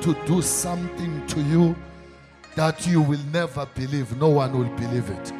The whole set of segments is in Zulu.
to do something to you that you will never believe. No one will believe it.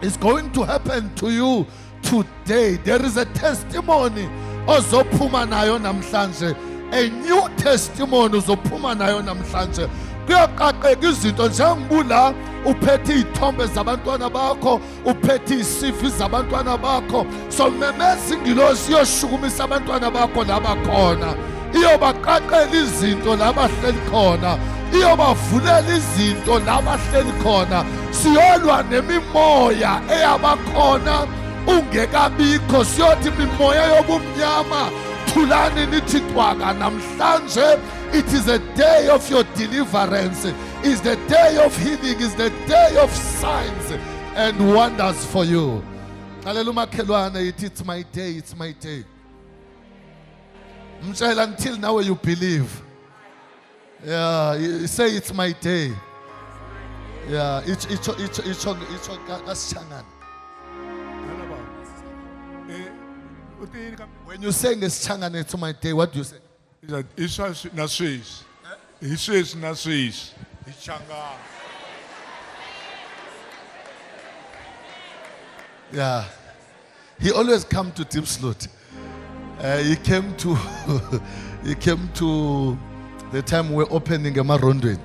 It's going to happen to you today. There is a testimony. Ozophuma nayo namhlanje. A new testimony ozophuma nayo namhlanje. Kuyaqaqeka izinto njengibula uphethe izithombe zabantwana bakho, uphethe isifi zabantwana bakho. So memeza ingilosi yoshukumisa abantwana bakho labakhona. Iyobaqaqela izinto labahleli khona. Iyobavulela izinto labahleli khona. Siyolwa nemimoya eyabakhona ungekabikho. Siyothi imimoya yobumnyama thulani nithi twaka namhlanje. It is a day of your deliverance. It's the day of healing. It's the day of signs and wonders for you. Hallelujah, Kelwana. It's my day. It's my day. Mshayela, until now you believe. Yeah, you say it's my day. Yeah, it's when you say it's my day, what do you say? He says Nasis. He says Nasis. Yeah. He always come to Deep Slot. He came to he came to the time we're opening a Marondwe.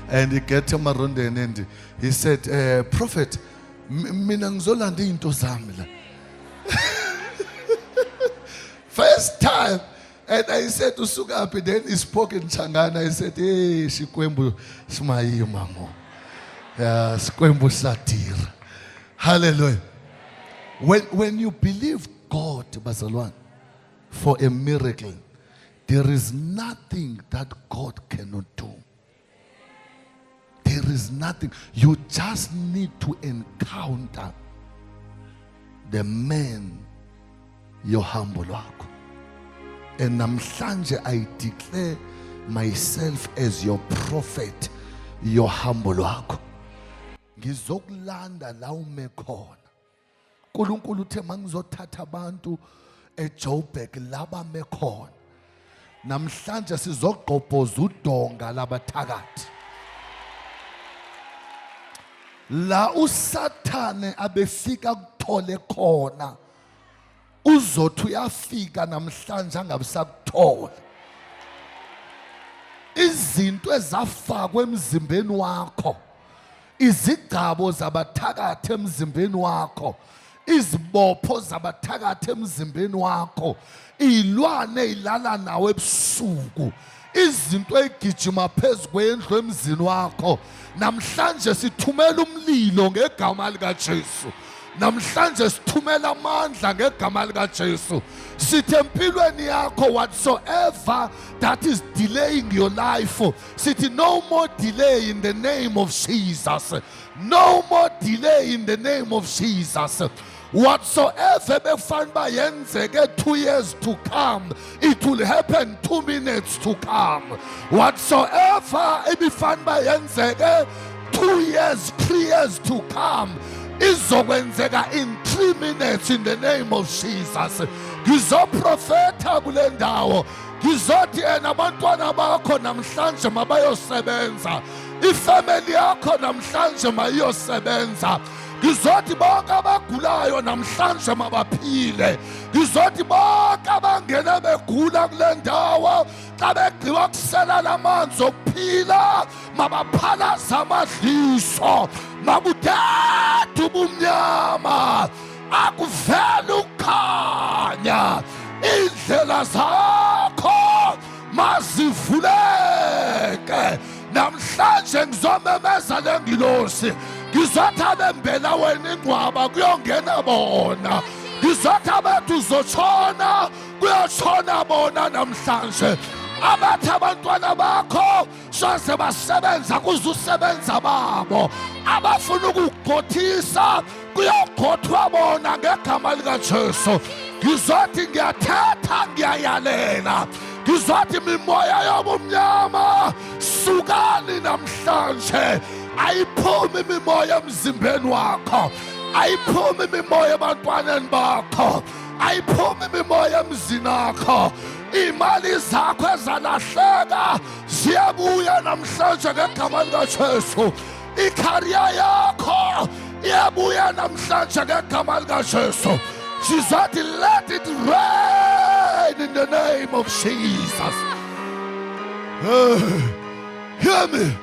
And he get to Marondwe and he said, Prophet, mina ngizolanda into zami la. First time. And I said to Sugapi, then he spoke in Changana. I said, hey, Shikwembu Smayi Mamo. Yeah, Shikwembu Satir. Hallelujah. When you believe God, Basalwan, for a miracle, there is nothing that God cannot do. There is nothing. You just need to encounter the man, your humble work. And namhlanje I declare myself as your prophet, your humble wakho. Ngizokulanda la ume khona. uNkulunkulu uthe mangizothatha abantu eJoburg laba mekhona. Namhlanje sizogqobhoza udonga labathakathi. La uSathane abefika kuthole khona. Uzothi uyafika namhlanje angabisakuthola. Izinto ezafakwe emzimbeni wakho, izigcabo zabathakathi emzimbeni wakho, izibopho zabathakathi emzimbeni wakho, ilwane ilala nawe ebusuku, izinto egijima phezukwendlu emzini wakho, namhlanje sithumela umlilo ngegama lika Jesu. Namhlanje sithumela amandla ngegama lika Jesu. Sithi empilweni yakho whatsoever that is delaying your life, sithi no more delay in the name of Jesus. No more delay in the name of Jesus. Whatsoever befan ba yenzeke 2 years to come, it will happen 2 minutes to come. Whatsoever befan ba yenzeke 2 years, 3 years to come, izokwenzeka in 3 minutes in the name of Jesus. Ngizoprofeta kule ndawo. Ngizothi abantwana bakho namhlanje mabayosebenza. Ifamily yakho namhlanje mayiyosebenza. Ngizothi bonke abagulayo namhlanje mabaphile. Ngizothi bonke abangena begula kule ndawo xa begqiba kusela lamanzi okuphila mabaphalaza amadliso. Mabudade ubumnyama akuvela ukukhanya. Indlela zakho mazivuleke. Namhlanje ngizomemeza le ngilosi. Ngizothi abembela wena ingcwaba kuyongena bona. Ngizothi abathi uzotshona kuyotshona bona namhlanje. Abathi abantwana bakho soze basebenza kuzusebenza babo. Abafuna ukugqothisa kuyogqothwa bona ngegama lika Jesu. Ngizothi ngiyathetha ngiyayalela. Ngizothi imimoya yobumnyama sukani namhlanje. Ayiphumi imimoya emzimbeni wakho. Ayiphumi imimoya ebantwaneni bakho. Ayiphumi imimoya emzini wakho. imali zakho ezalahleka ziyabuya namhlanje ngegama likaJesu. Icareer yakho iyabuya namhlanje ngegama likaJesu. Sizathi let it rain in the name of Jesus. Hear me.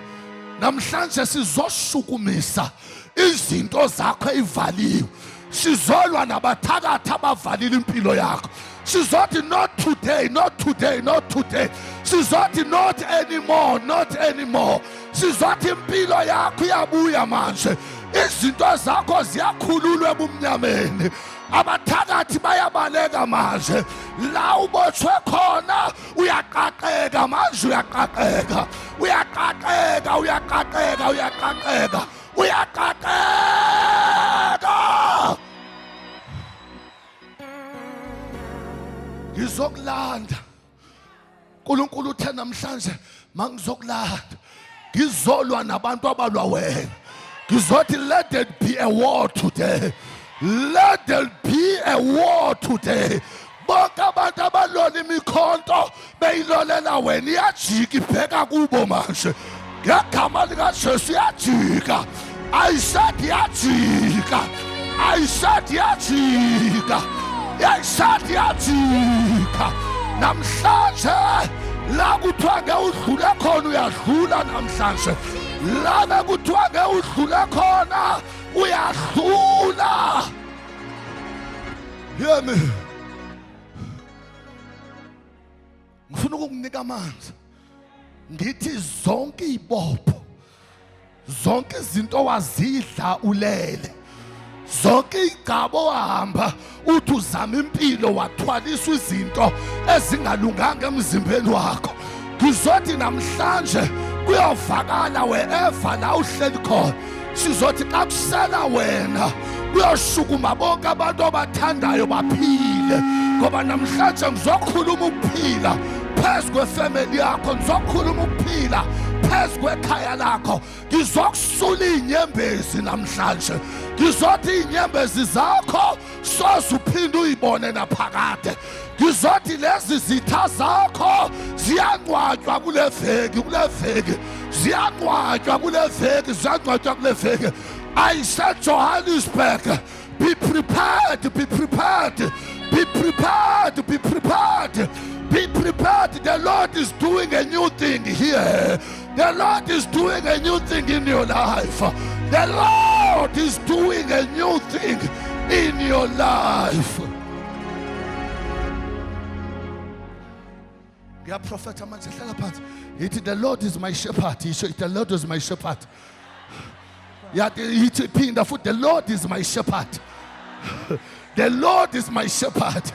Namhlanje sizoshukumisa izinto zakho ezivaliwe. Sizolwa nabathakathi abavalile impilo yakho. Sizothi not today, not today, not today. Sizothi not anymore, not anymore. Sizothi impilo yakho iyabuya manje. Izinto zakho ziyakhululwa ebumnyameni. Abathakathi bayabaleka manje. La ubotshwe khona uyaqaqeka manje, uyaqaqeka. Uyaqaqeka, uyaqaqeka, uyaqaqeka. Uyaqaqeka. Ngizokulanda. uNkulunkulu uthe namhlanje mangizokulanda. Ngizolwa nabantu abalwa wena. Ngizothi let there be a war today. Let there be a war today. Bonke abantu abalona imikhonto beyilolela wena iyajika ibheka kubo manje. Ngegama likaJesu iyajika. I said iyajika. I said iyajika. I said iyajika. Namhlanje la kuthiwa ngewudlule khona uyadlula namhlanje. La bekuthiwa ngewudlule khona uyadlula. Hear me. Ngifuna ukukunika amanzi. Ngithi zonke izibopho, zonke izinto wazidla ulele, zonke igaba wahamba uthi uzama impilo wathwaliswa izinto ezingalunganga emzimbeni wakho. Ngizothi namhlanje kuyovakala wherever la uhleli khona. Sizothi xa kusela wena kuyoshukuma bonke abantu abathandayo baphile, ngoba namhlanje ngizokhuluma ukuphila phezu kwefamily yakho. Ngizokhuluma ukuphila phezu kwekhaya lakho. Ngizokusula inyembezi namhlanje. Ngizothi inyembezi zakho soze uphinde uyibone naphakade. Ngizothi lezi zitha zakho ziyangcwatywa kule veki, kule veki ziyangcwatywa kule veki, ziyangcwatywa kule veki. I said Johannesburg, be prepared, be prepared, be prepared, be prepared. Be prepared. The Lord is doing a new thing here. The Lord is doing a new thing in your life. The Lord is doing a new thing in your life. Yeah, prophet, the Lord is my shepherd. The Lord is my shepherd. Yeah, the Lord is my shepherd. The Lord is my shepherd.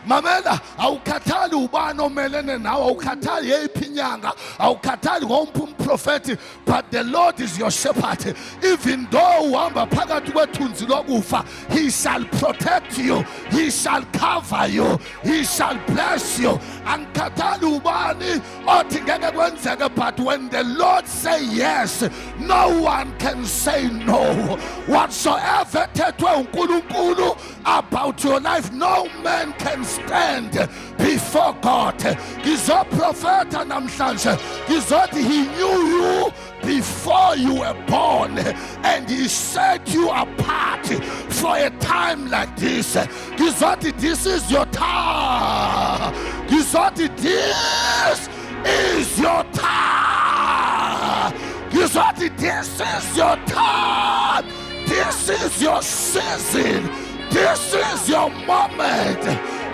Mamela, awukhathali ubani omelene nawe, awukhathali yeyiphi inyanga, awukhathali ngomphi umprofeti, but the Lord is your shepherd. Even though uhamba phakathi kwethunzi lokufa, he shall protect you, he shall cover you, he shall bless you. Angikhathali ubani othi ngeke kwenzeke, but when the Lord say yes, no one can say no. Whatsoever thethwe uNkulunkulu about your life, no man can stand before God. Ngizoprofeta namhlanje. Ngizothi he knew you before you were born, and he set you apart for a time like this. Ngizothi this is your time. Ngizothi this is your time. Ngizothi this is your time. This is your season. This is your moment.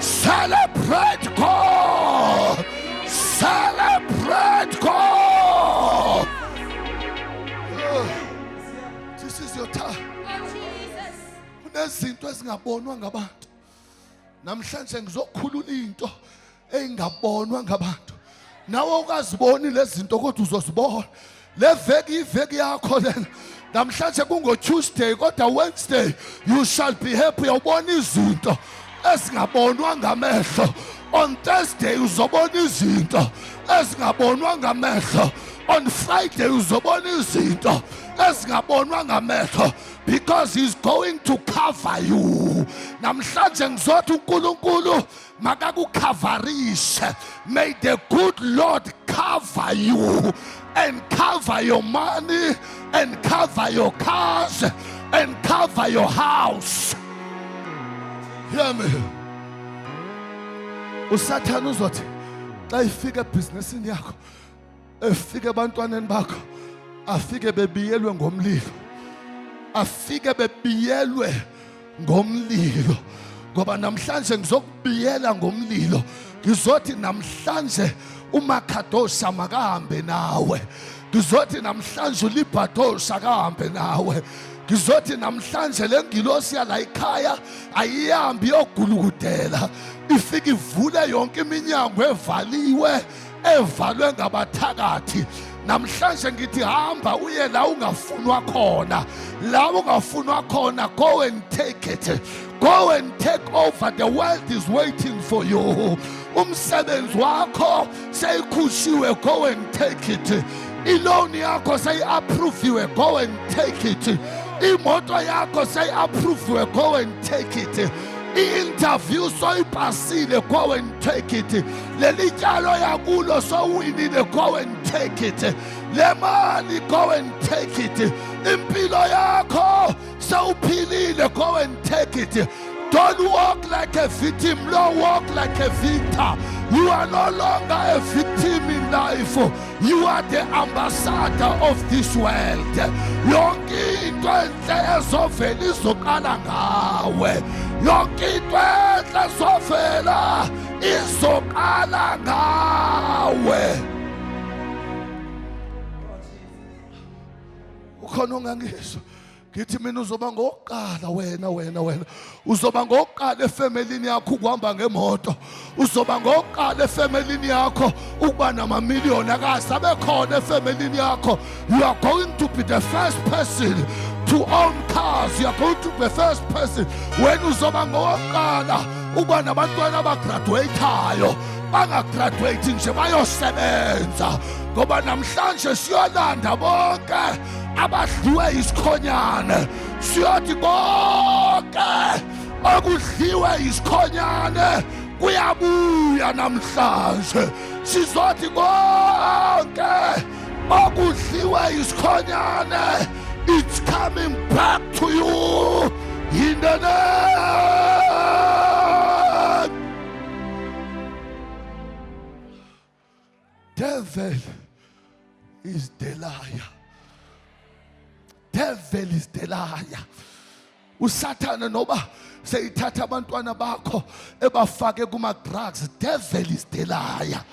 Celebrate God. Celebrate God. This is your time. Kunezinto ezingabonwa ngabantu. Namhlanje ngizokhulula into engabonwa ngabantu. Nawe ukaziboni lezi zinto kodwa uzozibona. Le veki iveki yakho lena. Namhlanje kungo Tuesday kodwa Wednesday you shall be happy. Ubona izinto ezingabonwa ngamehlo. On Thursday uzobona izinto ezingabonwa ngamehlo. On Friday uzobona izinto ezingabonwa ngamehlo, because he's going to cover you. Namhlanje ngizothi uNkulunkulu makakukavarishe. May the good Lord cover you and cover your money and cover your cars and cover your house. Hear me. Usathana uzothi xa ifika ebhizinisini yakho, efike ebantwaneni bakho, afike bebiyelwe ngomlilo, afike bebiyelwe ngomlilo. Ngoba namhlanje ngizokubiyela ngomlilo. Ngizothi namhlanje uMakhadosha makahambe nawe. Ngizothi namhlanje uLibhadosha akahambe nawe. Ngizothi namhlanje le ngilosi yala ekhaya ayihambi yogulukudela, ifike ivule yonke iminyango evaliwe, evalwe ngabathakathi. Namhlanje ngithi hamba uye la ungafunwa khona. La ungafunwa khona, go and take it. Go and take over. The world is waiting for you. Umsebenzi wakho seyikhushiwe, go and take it. Iloni yakho seyi-approviwe, go and take it. Imoto yakho seyi-approviwe, go and take it. I-interview soyipasile, go and take it. Leli tyalo yakulo sowinile, go and take it. Le mali, go and take it. Impilo yakho sewuphilile, go and take it. Don't walk like a victim, don't walk like a victor. You are no longer a victim in life. You are the ambassador of this world. Yonke into enhle ezovela izoqala ngawe. Yonke into enhle ezovela izoqala ngawe. Ukhona ongangizwa? Ngithi mina uzoba ngokuqala wena uzoba ngokuqala efemelini yakho ukuhamba ngemoto. Uzoba ngokuqala efemelini yakho ukuba namamiliyoni akasabe khona efemelini yakho. You are going to be the first person to own cars. You are going to be the first person when uzoba ngokuqala ukuba nabantwana abagraduateayo, bangagraduate nje bayosebenza. Ngoba namhlanje siyolanda bonke abadliwe isikhonyane. Siyothi bonke okudliwe isikhonyane kuyabuya namhlanje. Sizothi bonke okudliwe isikhonyane, it's coming back to you in the name. Devil is the liar. Devil is the liar. Usathana noba seyithatha abantwana bakho ebafake kuma drugs, devil is the liar.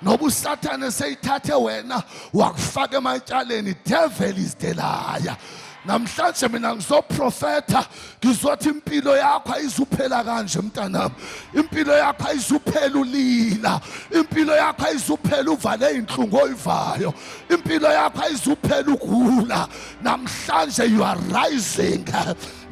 Noba usathana seyithathe wena wakufaka ematyaleni, devil is the liar. Namhlanje mina ngizoprofeta, ngizothi impilo yakho ayizuphela kanje mntanami. Impilo yakho ayizuphela ulila. Impilo yakho ayizuphela uvale inhlungu oyivayo. Impilo yakho ayizuphela ugula. Namhlanje you are rising.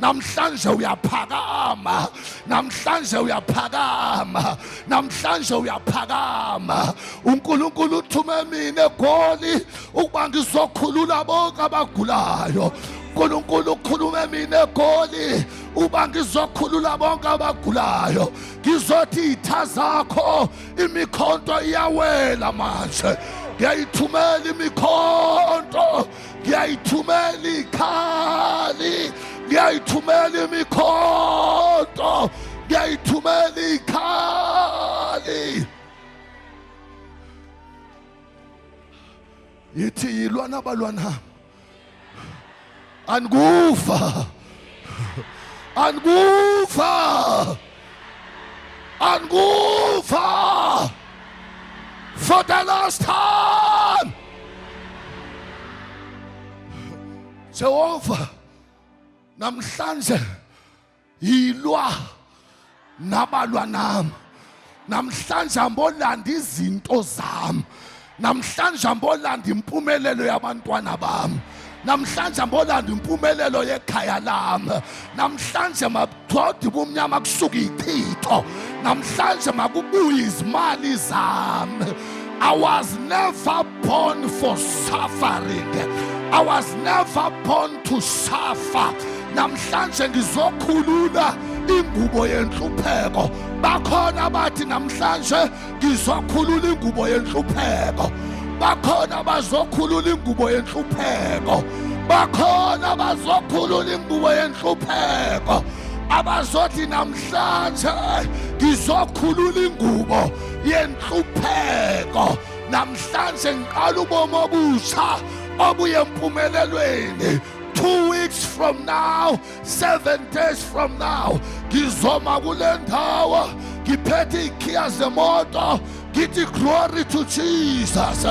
Namhlanje uyaphakama. Namhlanje uyaphakama. Namhlanje uyaphakama. uNkulunkulu uthume mina eGoli ukuba ngizokhulula bonke abagulayo. uNkulunkulu ukhulume mina eGoli uba ngizokhulula bonke abagulayo. Ngizothi itha zakho imikhonto iyawela manje. Ngiyayithumela imikhonto, ngiyayithumela ikhali, ngiyayithumela imikhonto, ngiyayithumela ikhali. Yithi yilwa nabalwana angufa, angufa, angufa. For the last time, Jehovah, namhlanje yilwa nabalwa nami. Namhlanje ambolanda izinto zami. Namhlanje ambolanda impumelelo yabantwana bami. Namhlanje ambolanda impumelelo yekhaya lami. Namhlanje mabudodi bomnyama kusuka ichitho. Namhlanje makubuye izimali zami. I was never born for suffering. I was never born to suffer. Namhlanje ngizokhulula ingubo yenhlupheko. Bakhona abathi namhlanje ngizokhulula ingubo yenhlupheko. Bakhona bazokhulula ingubo yenhlupheko. Bakhona bazokhulula ingubo yenhlupheko. Abazothi namhlanje ngizokhulula ingubo yenhlupheko. Namhlanje ngiqala ubomi obusha obuye empumelelweni. 2 weeks from now, 7 days from now, ngizoma kule ndawo ngiphethe ikhiya zemoto ngithi glory to Jesus.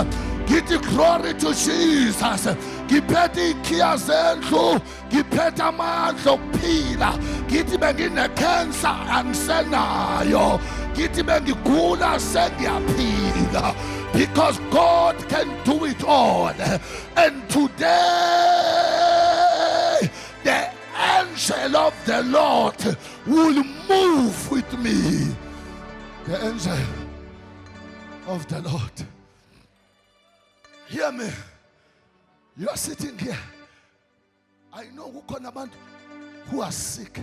Ngithi glory to Jesus. Ngiphethe ikhiya zendlu, ngiphethe amandla okuphila. Ngithi bengine-cancer angisenayo. Ngithi bengigula sengiyaphila. Because God can do it all. And today, the angel of the Lord will move with me. The angel of the Lord. Hear me. You are sitting here. I know who are sick.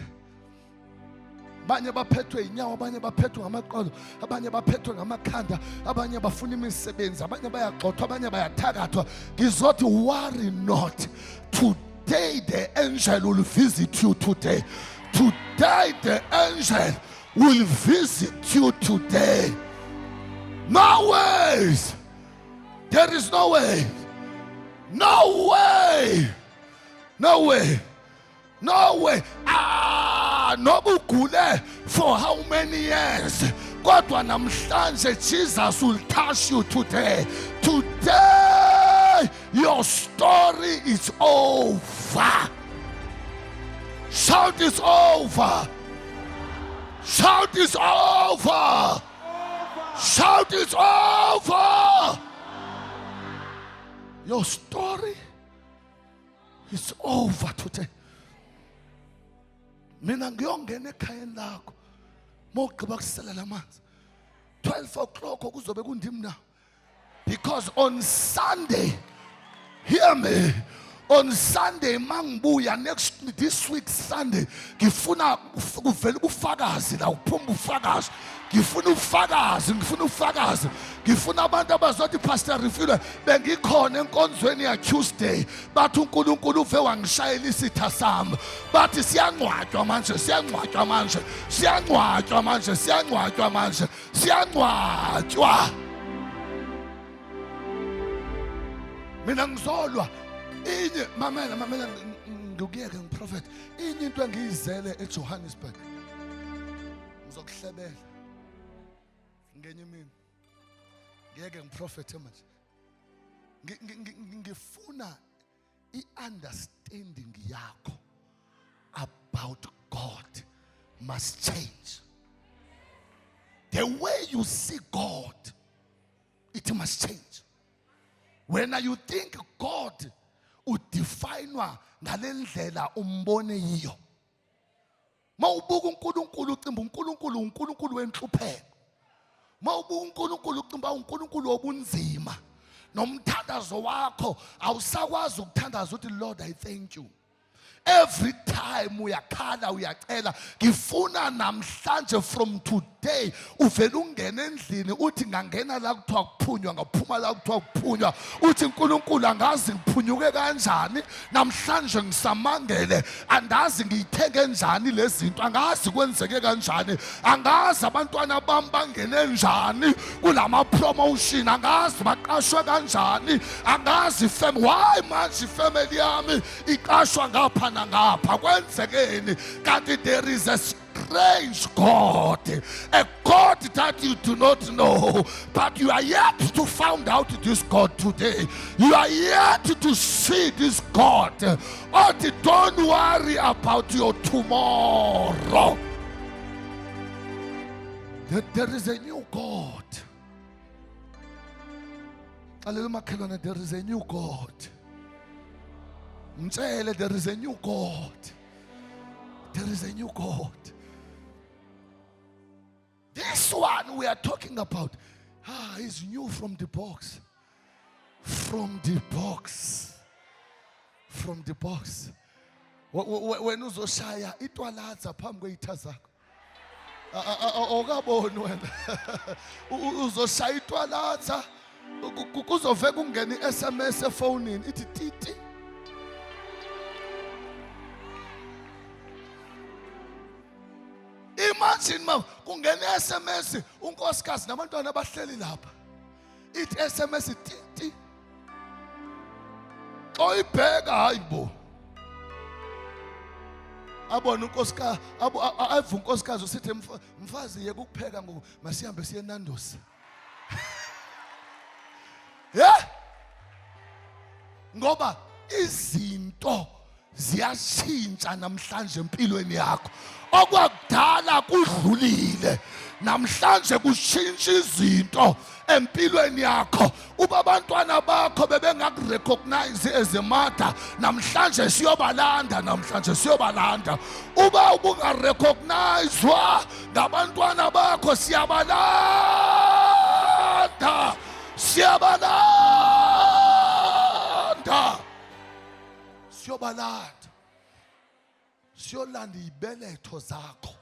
Abanye baphethwe inyawo, abanye baphethwe ngamaqolo, abanye baphethwe ngamakhanda, abanye bafuna imisebenzi, abanye bayagxothwa, abanye bayathakathwa. Ngizothi worry not. Today the angel will visit you today. Today the angel will visit you today. No ways. There is no way. No way. No way. No way. Nobugule for how many years? Kodwa namhlanje Jesus will touch you today. Today your story is over. Shout it's over. Shout it's over. Shout it's over. Your story is over today. Mina ngiyongena ekhayeni lakho mawugqiba kusela lamanzi 12 o'clock kuzobe kundim na. Because on Sunday, hear me, on Sunday mangibuya this week Sunday ngifuna kuvela ubufakazi la uphuma ubufakazi. Ngifuna ufakazi. Ngifuna abantu abazothi Pastor Refile bengikhona enkonzweni ya Tuesday. Bathi uNkulunkulu uve wangishayela isitha sami. Bathi siyangcwatshwa manje. Mina ngizolwa inye mamela ngikuyeke ngiprophet. Inye into engiyizele eJohannesburg. Ngizokuhlebela. Ngenye mina ngeke ngiprofethe manje. Ngifuna i-understanding yakho about God must change. The way you see God, it must change. When you think God udefinewa ngalendlela umbone yiyo. Mawubuka uNkulunkulu ucimba uNkulunkulu wenhlupheko. Mawubuka uNkulunkulu ucimba uNkulunkulu obunzima. Nomthandazo wakho awusakwazi ukuthandaza uthi Lord I thank you. Every time uyakhala uyacela ngifuna namhlanje from today uvela ungena endlini uthi ngangena la kuthiwa kuphunywa ngaphuma la kuthiwa kuphunywa uthi uNkulunkulu angazi ngiphunyuke kanjani namhlanje ngisamangele andazi ngiyithenge njani lezi zinto angazi kwenzeke kanjani angazi abantwana bami bangene njani kulama promotion angazi baqashwe kanjani angazi why manje family yami iqashwa ngapha ngapha kwenzekeni kanti there is a strange God, a God that you do not know, but you are yet to find out this God today. You are yet to see this God. Oh, don't worry about your tomorrow. There is a new God. Hallelujah, there is a new God. There is a new God. There is a new God. This one we are talking about is new from the box. From the box. From the box. wena uzoshaya itwalatha phambi kweyitha zakho. Awukaboni wena. Uzoshaya itwalatha kuzove kungena iSMS efonini ithi titi. Imagine ma kungena iSMS unkosikazi nabantwana abahleli lapha. Ithi SMS titi. Oyibheka hayibo. Abona unkosikazi ayivu unkosikazi usithi mfazi yeke ukupheka ngoku masihambe siye eNando's. Yeah? Ngoba izinto ziyashintsha namhlanje empilweni yakho. Okwakudala kudlulile. Namhlanje kushintsha izinto empilweni yakho. Uba abantwana bakho bebengakurecognize as a mother, namhlanje siyobalanda. Uba ubungarecognizewa ngabantwana bakho siyabalanda. Siyolanda ibeletho zakho.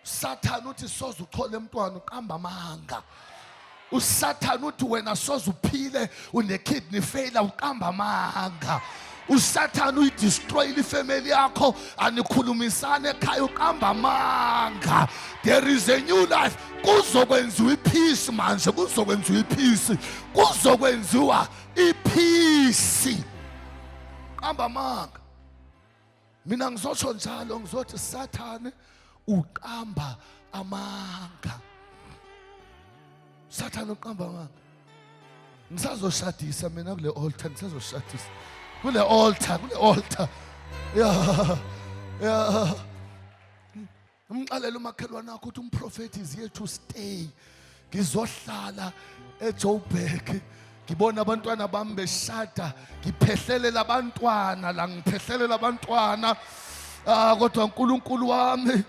Satan uthi soze uthole umntwana uqamba amanga. Usathane uthi wena soze uphile une-kidney failure uqamba amanga. Usathane uyidestroy ifamily yakho anikhulumisane ekhaya uqamba amanga. There is a new life. Kuzokwenziwa ipeace manje, kuzokwenziwa ipeace. Kuzokwenziwa ipeace. Qamba amanga. Mina ngizotsho njalo ngizothi Sathane uqamba amanga. Sathane uqamba amanga. Ngisazoshadisa mina kule altar, ngisazoshadisa. Kule altar. Yeah. Ngixalela umakhelwane wakho ukuthi umprofeti is here to stay. Ngizohlala eJoburg. Ngibona abantwana bami beshada, ngiphehlelela abantwana la ngiphehlelela abantwana. Kodwa uNkulunkulu wami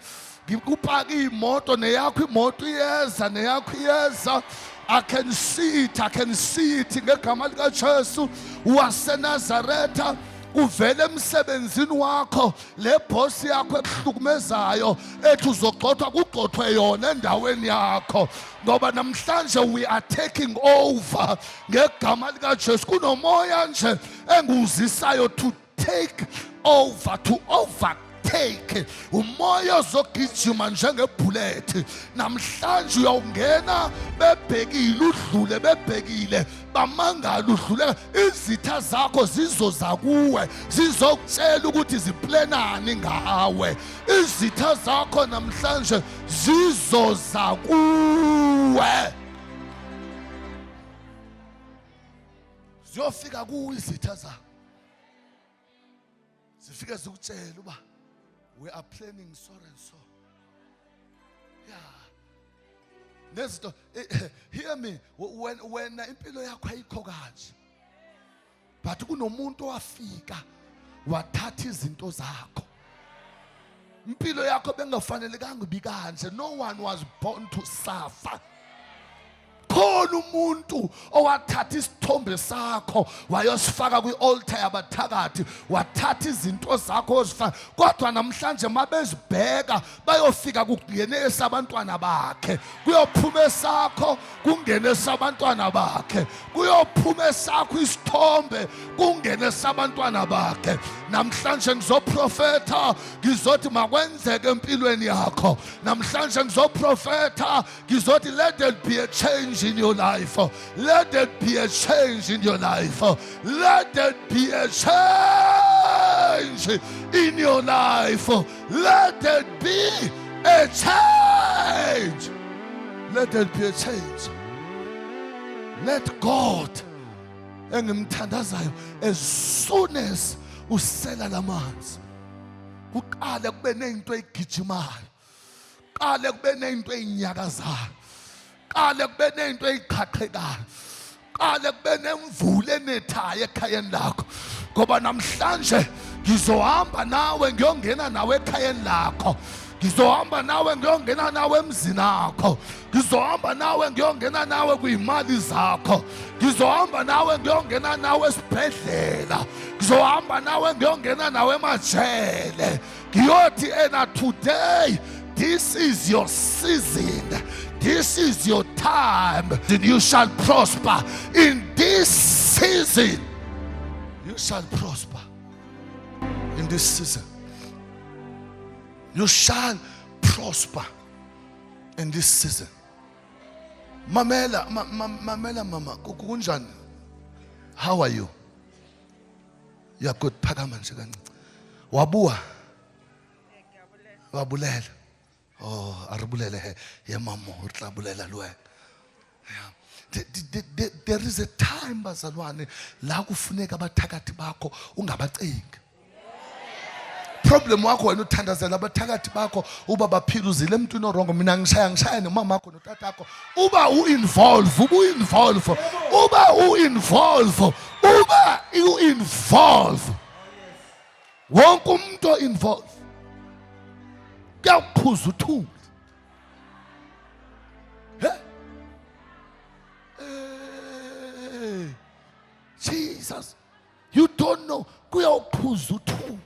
ngikupaka imoto neyakho imoto iyeza. I can see it ngegama lika Jesu waseNazaretha. Uvele emsebenzini wakho le boss yakho ekuhlukumezayo ethi uzogxothwa kugxothwe yona endaweni yakho, ngoba namhlanje we are taking over ngegama lika Jesu. Kunomoya nje enguzisayo to take over, to overtake. Umoya ozogijima njengebullet. Namhlanje uyawungena bebhekile udlule, bebhekile bamangala udluleka. Izitha zakho zizoza kuwe zizokutshela ukuthi ziplanani ngawe. Izitha zakho namhlanje zizoza kuwe, ziyofika kuwe izitha zakho, zifike zikutshela uba we are planning so and so. Yeah. Next, hear me. When impilo yakho ayikho kanje, but kunomuntu wafika wathatha izinto zakho. Impilo yakho bengafanelekanga ibikanje. No one was born to suffer. Khona umuntu owathatha isithombe sakho wayosifaka kwi-altar yabathakathi, wathatha izinto zakho ozifaka. Kodwa namhlanje mabezibheka bayofika kungenesa abantwana bakhe. Kuyophuma esakho kungenesa abantwana bakhe. Kuyophuma esakho isithombe kungenesa abantwana bakhe. Namhlanje ngizoprofetha ngizothi makwenzeke empilweni yakho. Namhlanje ngizoprofetha ngizothi let there be a change in your life. Let there be a change in your life. Let there be a change in your life. Let there be a change. Let there be a change. Let God, engimthandazayo, as soon as usela lamanzi uqale kube nento egijimayo, qale kube nento enyakazayo, qale kube nento eyiqhaqhekayo, qale kube nemvula enethayo ekhayeni lakho. Ngoba namhlanje ngizohamba nawe ngiyongena nawe ekhayeni lakho. Ngizohamba nawe ngiyongena nawe emzini wakho. Ngizohamba nawe ngiyongena nawe kuyimali zakho. Ngizohamba nawe ngiyongena nawe esibhedlela. ngizohamba nawe ngiyongena nawe emajele ngiyothi ena today this is your season, this is your time, and you shall prosper in this season. You shall prosper in this season. You shall prosper in this season. Mamela mama kunjani? How are you? You are good. Phakama nje kancane. Wabuya. Wabulela. Oh, aribulele he. Ye mama utlabulela lo wena. There is a time bazalwane la kufuneka abathakathi bakho ungabacingi. Problem wakho wena uthandazela abathakathi bakho uba baphila uzile emntwini orongo mina ngishaya nomama wakho notatakho uba uinvolve wonke umuntu involve kuyaphuza uthuli. Jesus, you don't know kuyaphuza uthuli.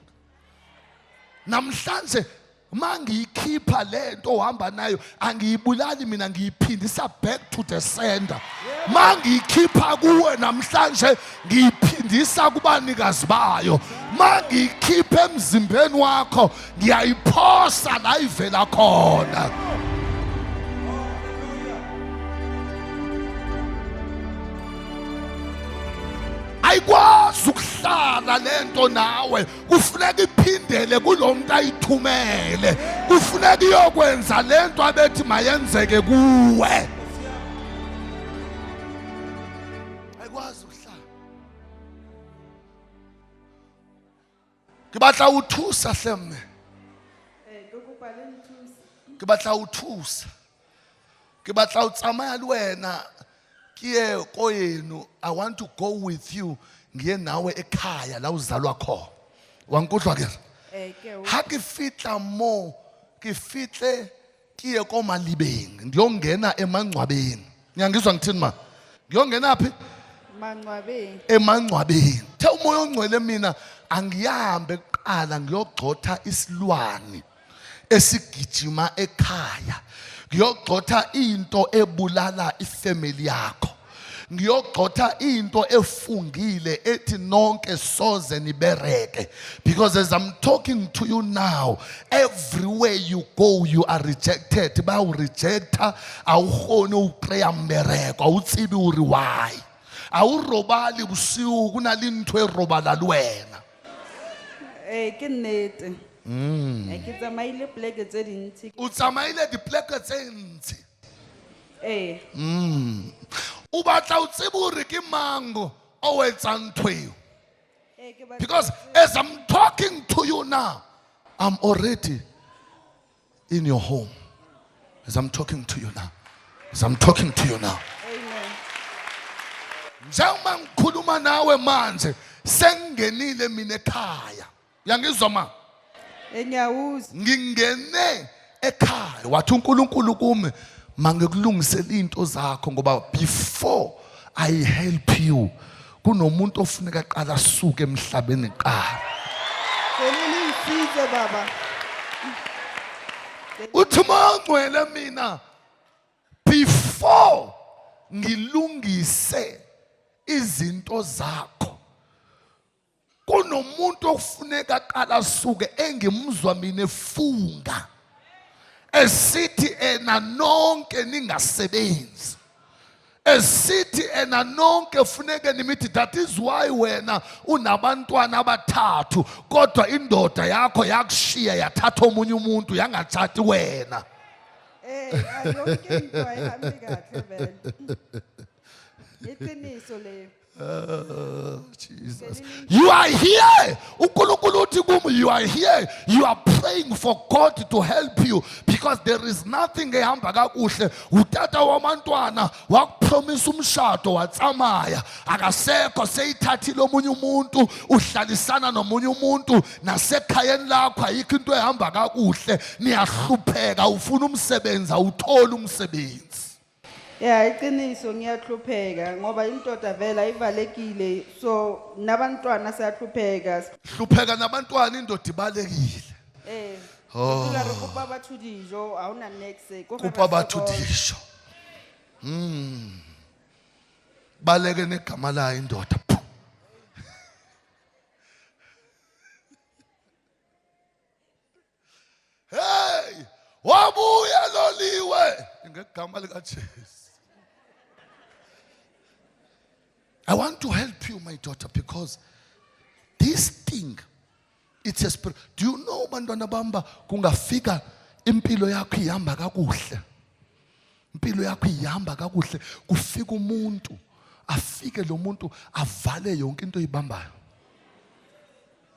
Namhlanje mangiyikhipha lento ohamba nayo angiyibulali mina ngiyiphindisa back to the sender. Mangiyikhipha kuwe namhlanje ngiyiphindisa kubanikazi bayo. Mangiyikhipha emzimbeni wakho ngiyayiphosa la ivela khona. Ayikwazi ukuhlala lento nawe kufuneka iphindele kulomuntu ayithumele kufuneka iyokwenza lento abethi mayenzeke kuwe. Ayikwazi ukuhlala. Ngibatla uthusa hlemme. Ngibatla uthusa. Ngibatla utsamaya lwena. Kiye koyenu, I want to go with you ngiye nawe ekhaya la uzalwa khona. Wankuhlwa ke? Ha ke fitla mo ke fitle kiye komalibeng ngiyongena emangcwabeni. Ngiyangizwa ngithini ma? Ngiyongena phi? Mangcwabeni. Emangcwabeni. The umoya ongcwele mina angihambe kuqala ngiyogxotha isilwane esigijima ekhaya. Ngiyogxotha into ebulala ifamily yakho. Ngiyogxotha into efungile ethi nonke soze nibereke. Because as I'm talking to you now, everywhere you go you are rejected. Ba u rejecta awukhona uprayer mbereko awutsibi uri why. Awurobali busiu kunalintwe robala lwena. Ke nnete. Ke tsamaile pleke tse dintsi. O tsamaile dipleke tse ntsi. O batla o tsebe hore ke mango o etsang ntweo. Because as I'm talking to you now, I'm already in your home. As I'm talking to you now. Amen. Njengoba ngikhuluma nawe manje sengenile mina ekhaya. Uyangizwa ma? Enyawuza. Ngingene ekhaya wathi uNkulunkulu kumi mangikulungisela into zakho ngoba before I help you kunomuntu ofuneka aqala asuke emhlabeni qala. Seningisize baba. Uthi mangcwele mina before ngilungise izinto zakho kunomuntu ofuneka aqala asuke engimuzwa mina efunga esithi ena nonke ningasebenzi esithi ena nonke funeke nimithi that is why wena unabantwana abathathu kodwa indoda yakho yakushiya yathatha omunye umuntu yangathathi wena. Ayonke into ayihambi kahle vele. Iqiniso leyo. Jesus. You are here. You are here. You are praying for God to help you because there is nothing ehamba kakuhle. Utata wamantwana wakupromise umshado watsamaya akasekho seyithathile omunye umuntu uhlalisana nomunye umuntu nasekhayeni lakho ayikho into ehamba kakuhle niyahlupheka ufuna umsebenzi awuthola umsebenzi. Ya iqiniso ngiyahlupheka ngoba indoda vela ivalekile so nabantwana siyahlupheka. Hlupheka nabantwana indoda ibalekile. Kula re kopa batho dijo ha ona next Kupa batho disho. Baleke negama layo indoda. Phu. Hey, wabuya loliwe ngegama lika Jesu. I want to help you, my daughter, because this thing, it's a spirit. Do you know bantwana bamba kungafika impilo yakho ihamba kakuhle. Impilo yakho ihamba kakuhle kufika umuntu afike lo muntu avale yonke into oyibambayo.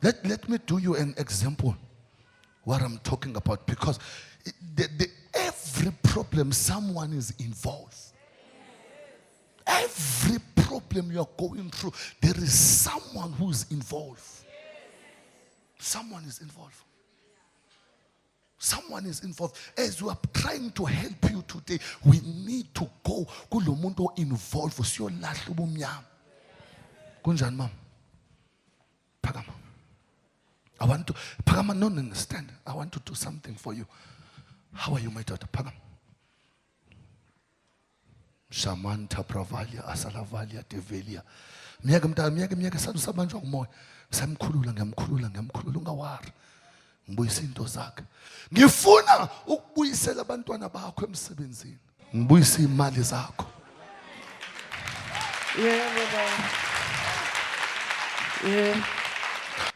Let me do you an example what I'm talking about, because every problem someone is involved. Every problem you are going through, there is someone who is involved. Someone is involved. Someone is involved. As we are trying to help you today, we need to go kulo muntu involved. Siyolahla ubumnyama. Kunjani mama? Phakama. I want to Phakama, no understand. I want to do something for you. How are you, my daughter? Phakama. Shamanta Pravalia Asalavalia Develia. Miyake sadu sabanjwa kumoya. Samkhulula ungawari. Ngibuyisa into zakhe. Ngifuna ukubuyisela abantwana bakho emsebenzini. Ngibuyisa imali zakho. baba.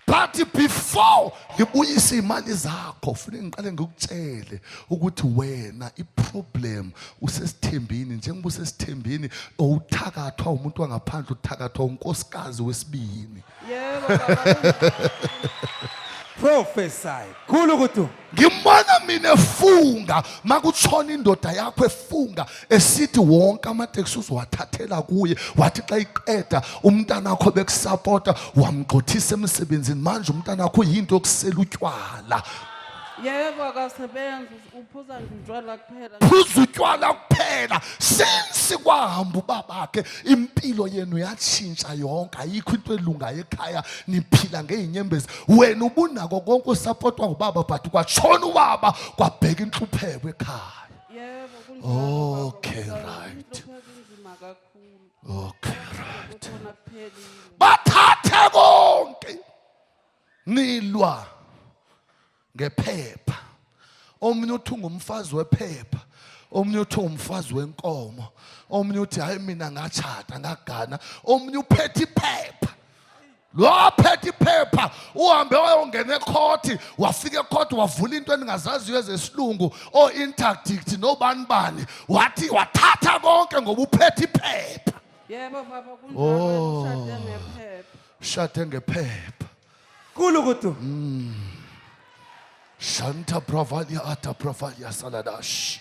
But before ngibuyisa imali zakho, ufuna ngiqale ngikutshele ukuthi wena iproblem usesithembini, njengoba usesithembini uthakathwa umuntu wangaphandle, uthakathwa unkosikazi wesibini. Baba. Prophesy. Kulukutu. Ngimana mina efunga makutshona indoda yakho efunga esithi wonke amateksi uzowathathela kuye, wathi xa iqeda umntana wakho bekusupporta wamgqothisa emsebenzini, manje umntana wakho yinto yokusela utywala. Yebo akasebenzi uphuza njalo kuphela. Phuza utywala kuphela. Since kwahamba ubabakhe impilo yenu yatshintsha yonke, ayikho into elungayo ekhaya, niphila ngeenyembezi. Wena ubunako konke usupportwa ngubaba, but kwatshona ubaba kwabheka inhlupheko ekhaya. Yebo kunjalo. Okay, right. Kunzima kakhulu. Okay, right. Kuthona kuphelile. Bathathe konke nilwa ngephepha. Omunye uthi ngumfazi wephepha, omunye uthi umfazi wenkomo, omunye uthi hayi mina ngachata ngagana, omunye uphethe iphepha. Lo aphethe iphepha uhambe wayongena ecourt, wafika ecourt wavula into engazaziyo ezesilungu, interdict nobani, wathi wathatha konke ngoba uphethe iphepha. Yebo baba kunjalo ushade nephepha. Shade ngephepha. Kulukutu. Shanta Bravalia Ata Bravalia Saladash.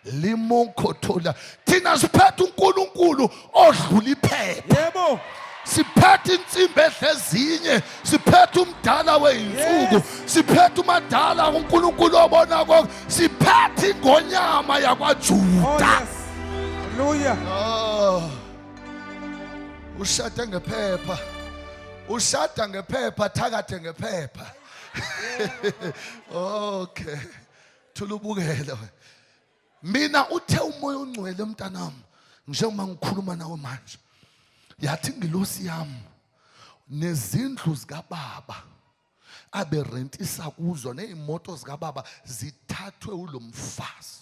Limonkotola. Thina siphethe uNkulunkulu odlula iphepha. Yebo. Siphethe insimbi ezinye, siphethe umdala weinsuku, siphethe umadala uNkulunkulu obona konke, siphethe ingonyama Oh yakwaJuda. yes. Hallelujah. Ushada ngephepha. Ushada ngephepha, thakathe ngephepha. Okay. Thulubukela wena. Mina uthe umoya ongcwele mntanami, njengoba ngikhuluma nawe manje. Yathi ngilosi yami nezindlu zikababa aberentisa kuzo neimoto zikababa zithathwe ulomfazi.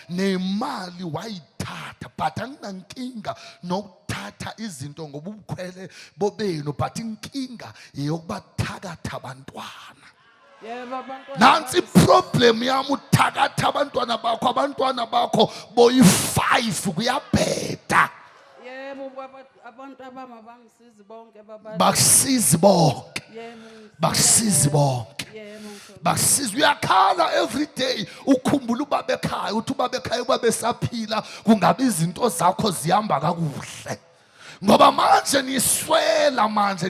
Nemali wayithatha, but anginankinga nokuthatha izinto ngoba ubukhwele bobenu, but inkinga yokubathakatha abantwana. Yebo abantwana. Nansi problem yami, uthakatha abantwana bakho boyi-5 kuyabheda. Yebo abantu abangisizi bonke baba. Bakusizi bonke. Yebo. Bakusizi bonke. Yebo. Bakusizi, uyakhala every day ukhumbula ubaba ekhaya, uthi ubaba ekhaya babesaphila kungabe izinto zakho zihamba kakuhle. Ngoba manje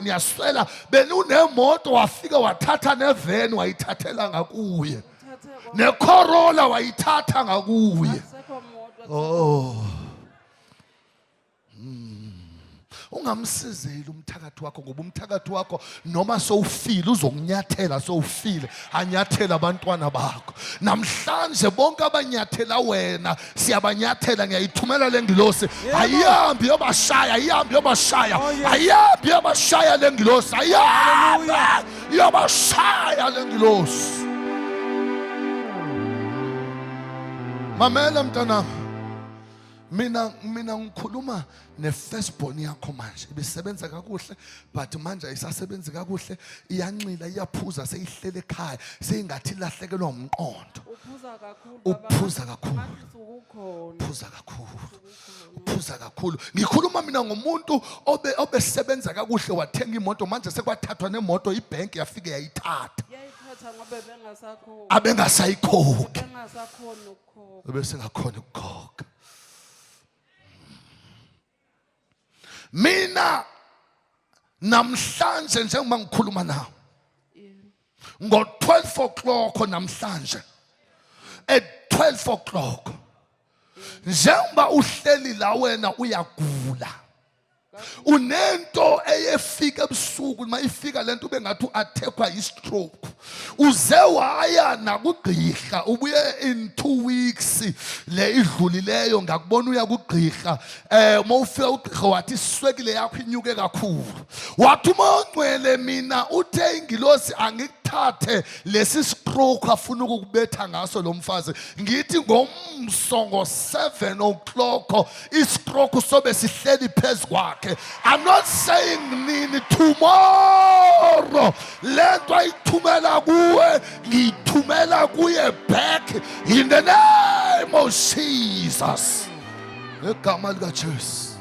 niyaswela benunemoto wafika wathatha nevan wayithathela ngakuye, neCorolla wayithatha ngakuye. Sekho moto. Oh, Ungamsizeli umthakathi wakho ngoba umthakathi wakho noma sowufile uzokunyathela sowufile anyathela abantwana bakho. Namhlanje bonke abanyathela wena siyabanyathela ngiyayithumela lengilosi ayihambi yobashaya ayihambi yobashaya ayihambi yobashaya lengilosi ayihambi yobashaya lengilosi. Mamela mntana mina ngikhuluma ne-firstborn yakho manje ibisebenza kakuhle but manje ayisasebenzi kakuhle iyanxila iyaphuza seyihlele ekhaya seyingathi lahlekelwa umqondo. Uphuza kakhulu. Ngikhuluma mina ngomuntu obesebenza kakuhle wathenga imoto manje sekwathathwa nemoto ibhenki yafike yayithatha. Abengasayikhokhi. Besengakhona ukukhokha. Mina namhlanje njengoba ngikhuluma nawe ngo-12 o'clock namhlanje at 12 o'clock njengoba uhleli la wena uyagula unento eyefika ebusuku mayifika lento ube ngathi uattackwa yi-stroke uze waya nakugqirha ubuye in 2 weeks le idlulileyo ngakubona uya kugqirha mawufika ugqirha wathi iswekile yakho inyuke kakhulu wathi uMongcwele mina uthe ingilosi angikuthathe lesi stroke afuna ukukubetha ngaso lo mfazi ngithi ngomso ngo-7 o'clock istroke sobe sihleli phezu kwakhe. I'm not saying nini tomorrow lento ayithumela kuwe ngithumela kuye back in the name of Jesus. Egama lika Jesu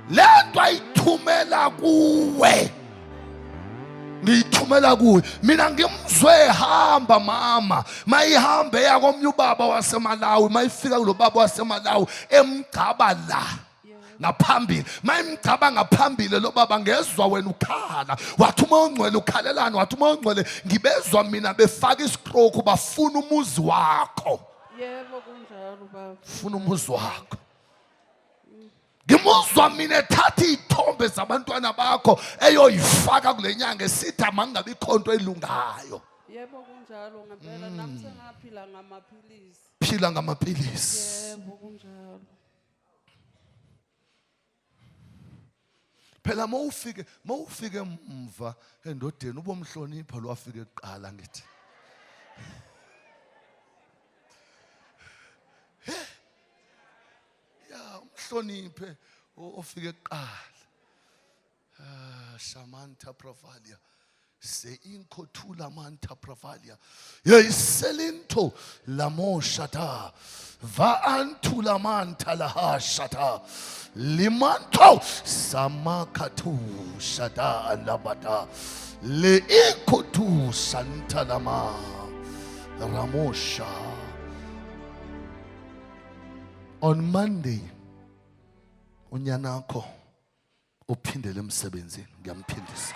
lento ayithumela kuwe ngithumela kuwe. Mina ngimzwe hamba mama mayihambe yakomnye ubaba waseMalawi mayifika kulo baba waseMalawi emgcaba la ngaphambili mayimgcaba ngaphambili lo baba ngezwe wena ukhala wathi uMongcwele ukhalelani wathi uMongcwele ngibezwa mina befaka istroke bafuna umuzi wakho. Yebo kunjalo baba. Funa umuzi wakho. Ngimuzwa mina ethatha izithombe zabantwana bakho eyoyifaka kule nyanga esithi amangabe ikhonto elungayo. Yebo kunjalo ngempela nami sengaphila ngamaphilisi. Phila ngamaphilisi. Yebo kunjalo. Phela mawufike mva endodeni ubomhlonipha lo wafike eqala ngithi. Ya umhloniphe ofike eqala. Shamanta Pravalia. Se inkothula manta Pravalia. Ye selinto la moshata. Va antula manta la hashata. Limanto samakatu shada alabata. Le inkotu santa lama. Ramosha. On Monday, unyanako uphindele emsebenzini ngiyamphindisa.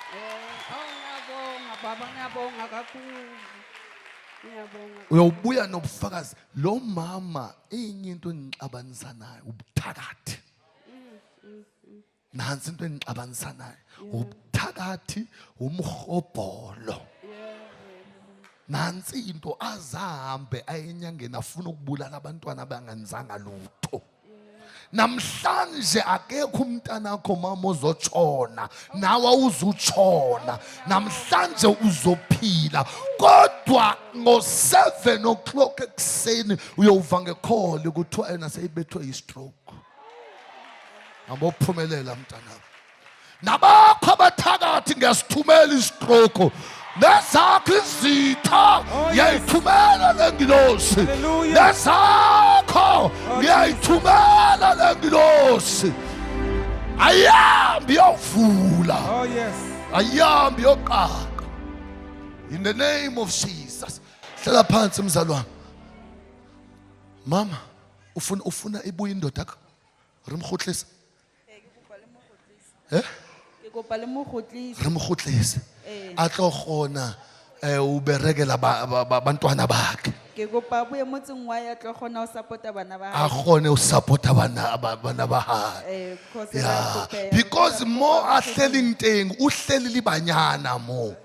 Baba ngiyabonga kakhulu. Ngiyabonga. Uyobuya nobufakazi lo mama enye into engixabanisa nayo ubuthakathi. Nansi into engixabanisa nayo ubuthakathi umhobholo. Nansi into azahambe ayenyangeni afuna ukubulala abantwana abangenzanga lutho. Namhlanje akekho umntana wakho mama uzotshona nawe uzutshona namhlanje uzophila kodwa ngo-7 o'clock ekuseni uyova ngekholi kuthiwa yena seyibethwe yi-stroke. Ngabophumelela mntana nabakho abathakathi ngiyasithumela i-stroke nezakho izitha ngiyayithumela lengilosi nezakho ngiyayithumela lengilosi ayihambi yovula ayihambi yoqaqa in the name of Jesus. Hlala phansi mzalwane. Mama ufuna ibuye indoda yakho rimkhotlisa Ke kopa le mokgotlisi. rimkhotlisa atlo khona uberekela abantwana bakhe. ke kopa buye motseng wa ya tlo kgona ho support-a bana ba a hae. kgone usupporta bana ba hae. Because re a Yeah, hlokeha. because Re a mo hloka a hleleng teng o hlele le banyana mo,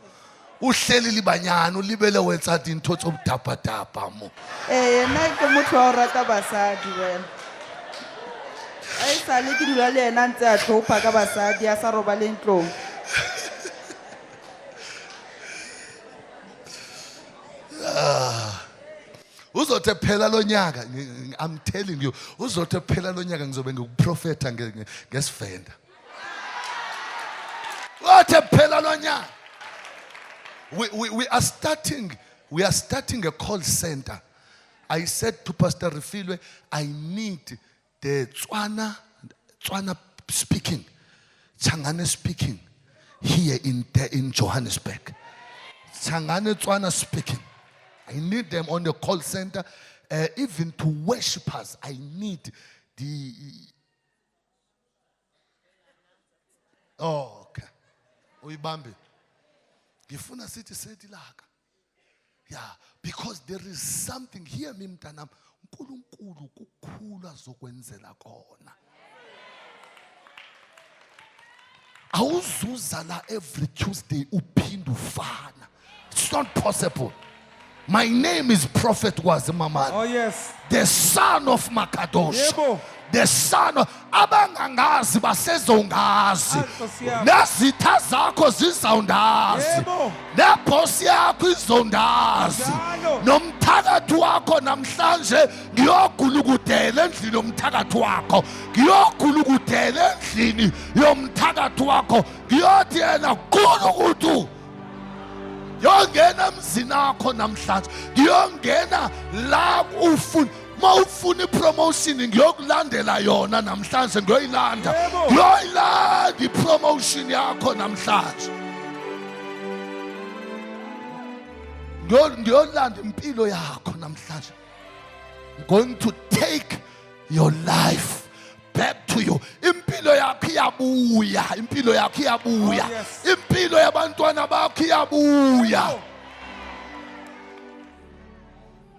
o hlele le banyana o lebele o etsa dintho tse botapatapa mo. yena ke motho wa ho rata basadi wena. A e sale ke dula le yena ntse a tlhopha ka basadi a sa robale ntlong. Uzothi phela lo nyaka, I'm telling you, uzothi phela lo nyaka ngizobe ngikuprofeta ngesivenda. Uzothi phela lo nyaka. We are starting a call center. I said to Pastor Refilwe, I need the Tswana speaking, Changane speaking here in Johannesburg. Changane Tswana speaking. I need them on the call center. Even to worshipers, I need the... Oh, okay. Uyibambe. Ngifuna sithi sedilaka. Yeah, because there is something, hear me mntanam, uNkulunkulu kukhulu azokwenzela kona. Awuzuza la every Tuesday uphinde ufana. It's not possible. My name is Prophet Wazimamani. Oh yes. The son of Makadosh. Yebo. The son of abangangazi basezongazi. Nkosi yami. Nezitha zakho zizawundazi. Yebo. Nebhosi yakho izondazi. Njalo. Nomthakathi wakho namhlanje ngiyogulukudela endlini yomthakathi wakho. Ngiyogulukudela endlini yomthakathi wakho. Ngiyothi yena gulukudu. Ngiyongena emzini wakho namhlanje. Ngiyongena la ufuna. Mawufuna ipromotion ngiyokulandela yona namhlanje ngiyoyilanda. Yebo. Ngiyoyilanda ipromotion yakho namhlanje. Ngiyolanda impilo yakho namhlanje. I'm going to take your life back to you. Impilo yakho iyabuya, impilo yakho iyabuya. Oh, yes. Impilo yabantwana bakho iyabuya.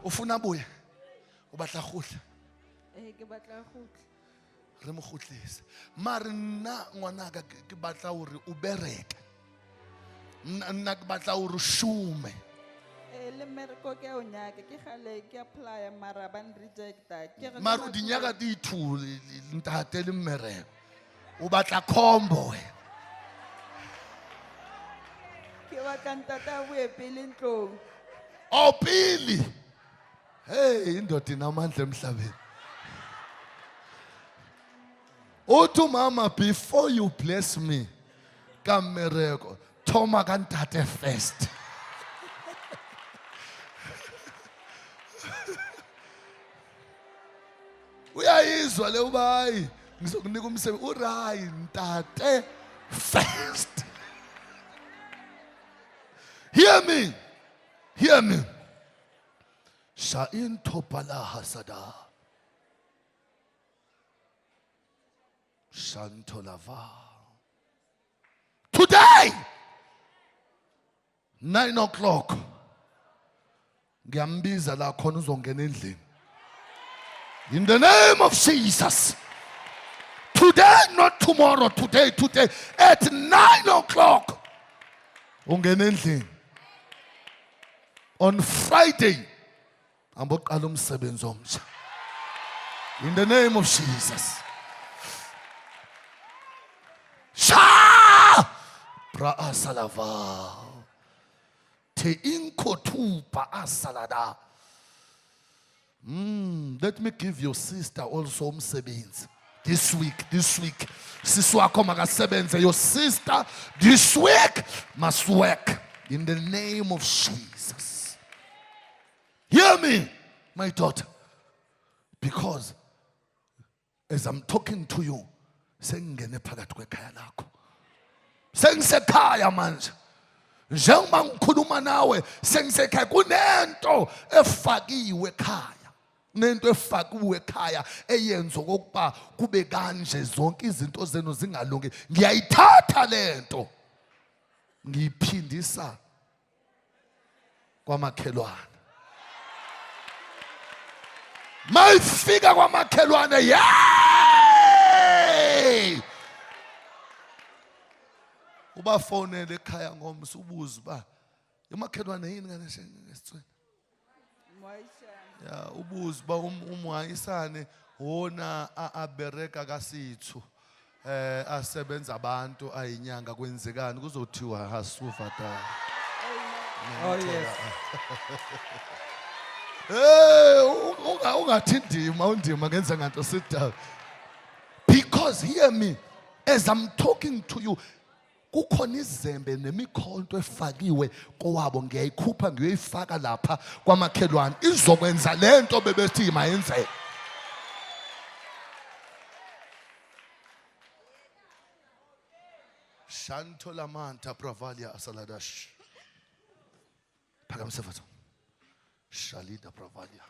Ufuna buye? Ubatla khuhle? Ke batla go Re mo khutlise. Mare nna ngwanaka ke batla hore o bereke. Nna ke batla hore o shume. le mmereko ke o nyaka ke gale ke apply mara ban rejecta ke re Mare di nyaka di thule ntate le mmereko. O batla khombo we. ke batla ntata buye pele ntlong. O pili. Hey, indoda inamandla emhlabeni. Uthi mama, before you bless me, kamereko, thoma kantate first. Uyayizwa le ubayi, ngizokunika umsebenzi urayi ntate first. Hear me. Hear me. Sha'in topala hasada. Shantolava. Today, 9 o'clock. Ngiyambiza la khona uzongena endlini. In the name of Jesus. Today, not tomorrow, today, at 9 o'clock. Ungena endlini. On Friday, amboqala umsebenzi omtsha. In the name of Jesus. Sha! Pra asalava. Te inkotu pa asalada. Let me give your sister also umsebenzi. This week. Sisi wakho makasebenze. Your sister this week must work. In the name of Jesus. Hear me, my daughter. Because as I'm talking to you, sengene phakathi kwekhaya lakho. Sengisekhaya manje. Njengoba ngikhuluma nawe, sengisekhaya kunento efakiwe ekhaya. Nento efakiwe ekhaya eyenza okokuba kube kanje zonke izinto zenu zingalungi. Ngiyayithatha lento. Ngiyiphindisa kwamakhelwane. mayifika kwamakhelwane yey ubafonele ekhaya ngomso ubuze ba emakhelwane yini ngane ngesithweni ya ubuze ba umwayisane wona abereka kasithu asebenza abantu ayinyanga kwenzekani kuzothiwa hasuva ta. Oh yes. Ungathi undima ngenza nganto sit down. Because hear me, as I'm talking to you, kukhona izembe nemikhonto efakiwe kowabo ngiyayikhupha ngiyoyifaka lapha kwamakhelwane izokwenza lento bebethi mayenzeke. Shanto lamanta pravalia asaladash. Phakamisa mfowethu. Shalida pravalia.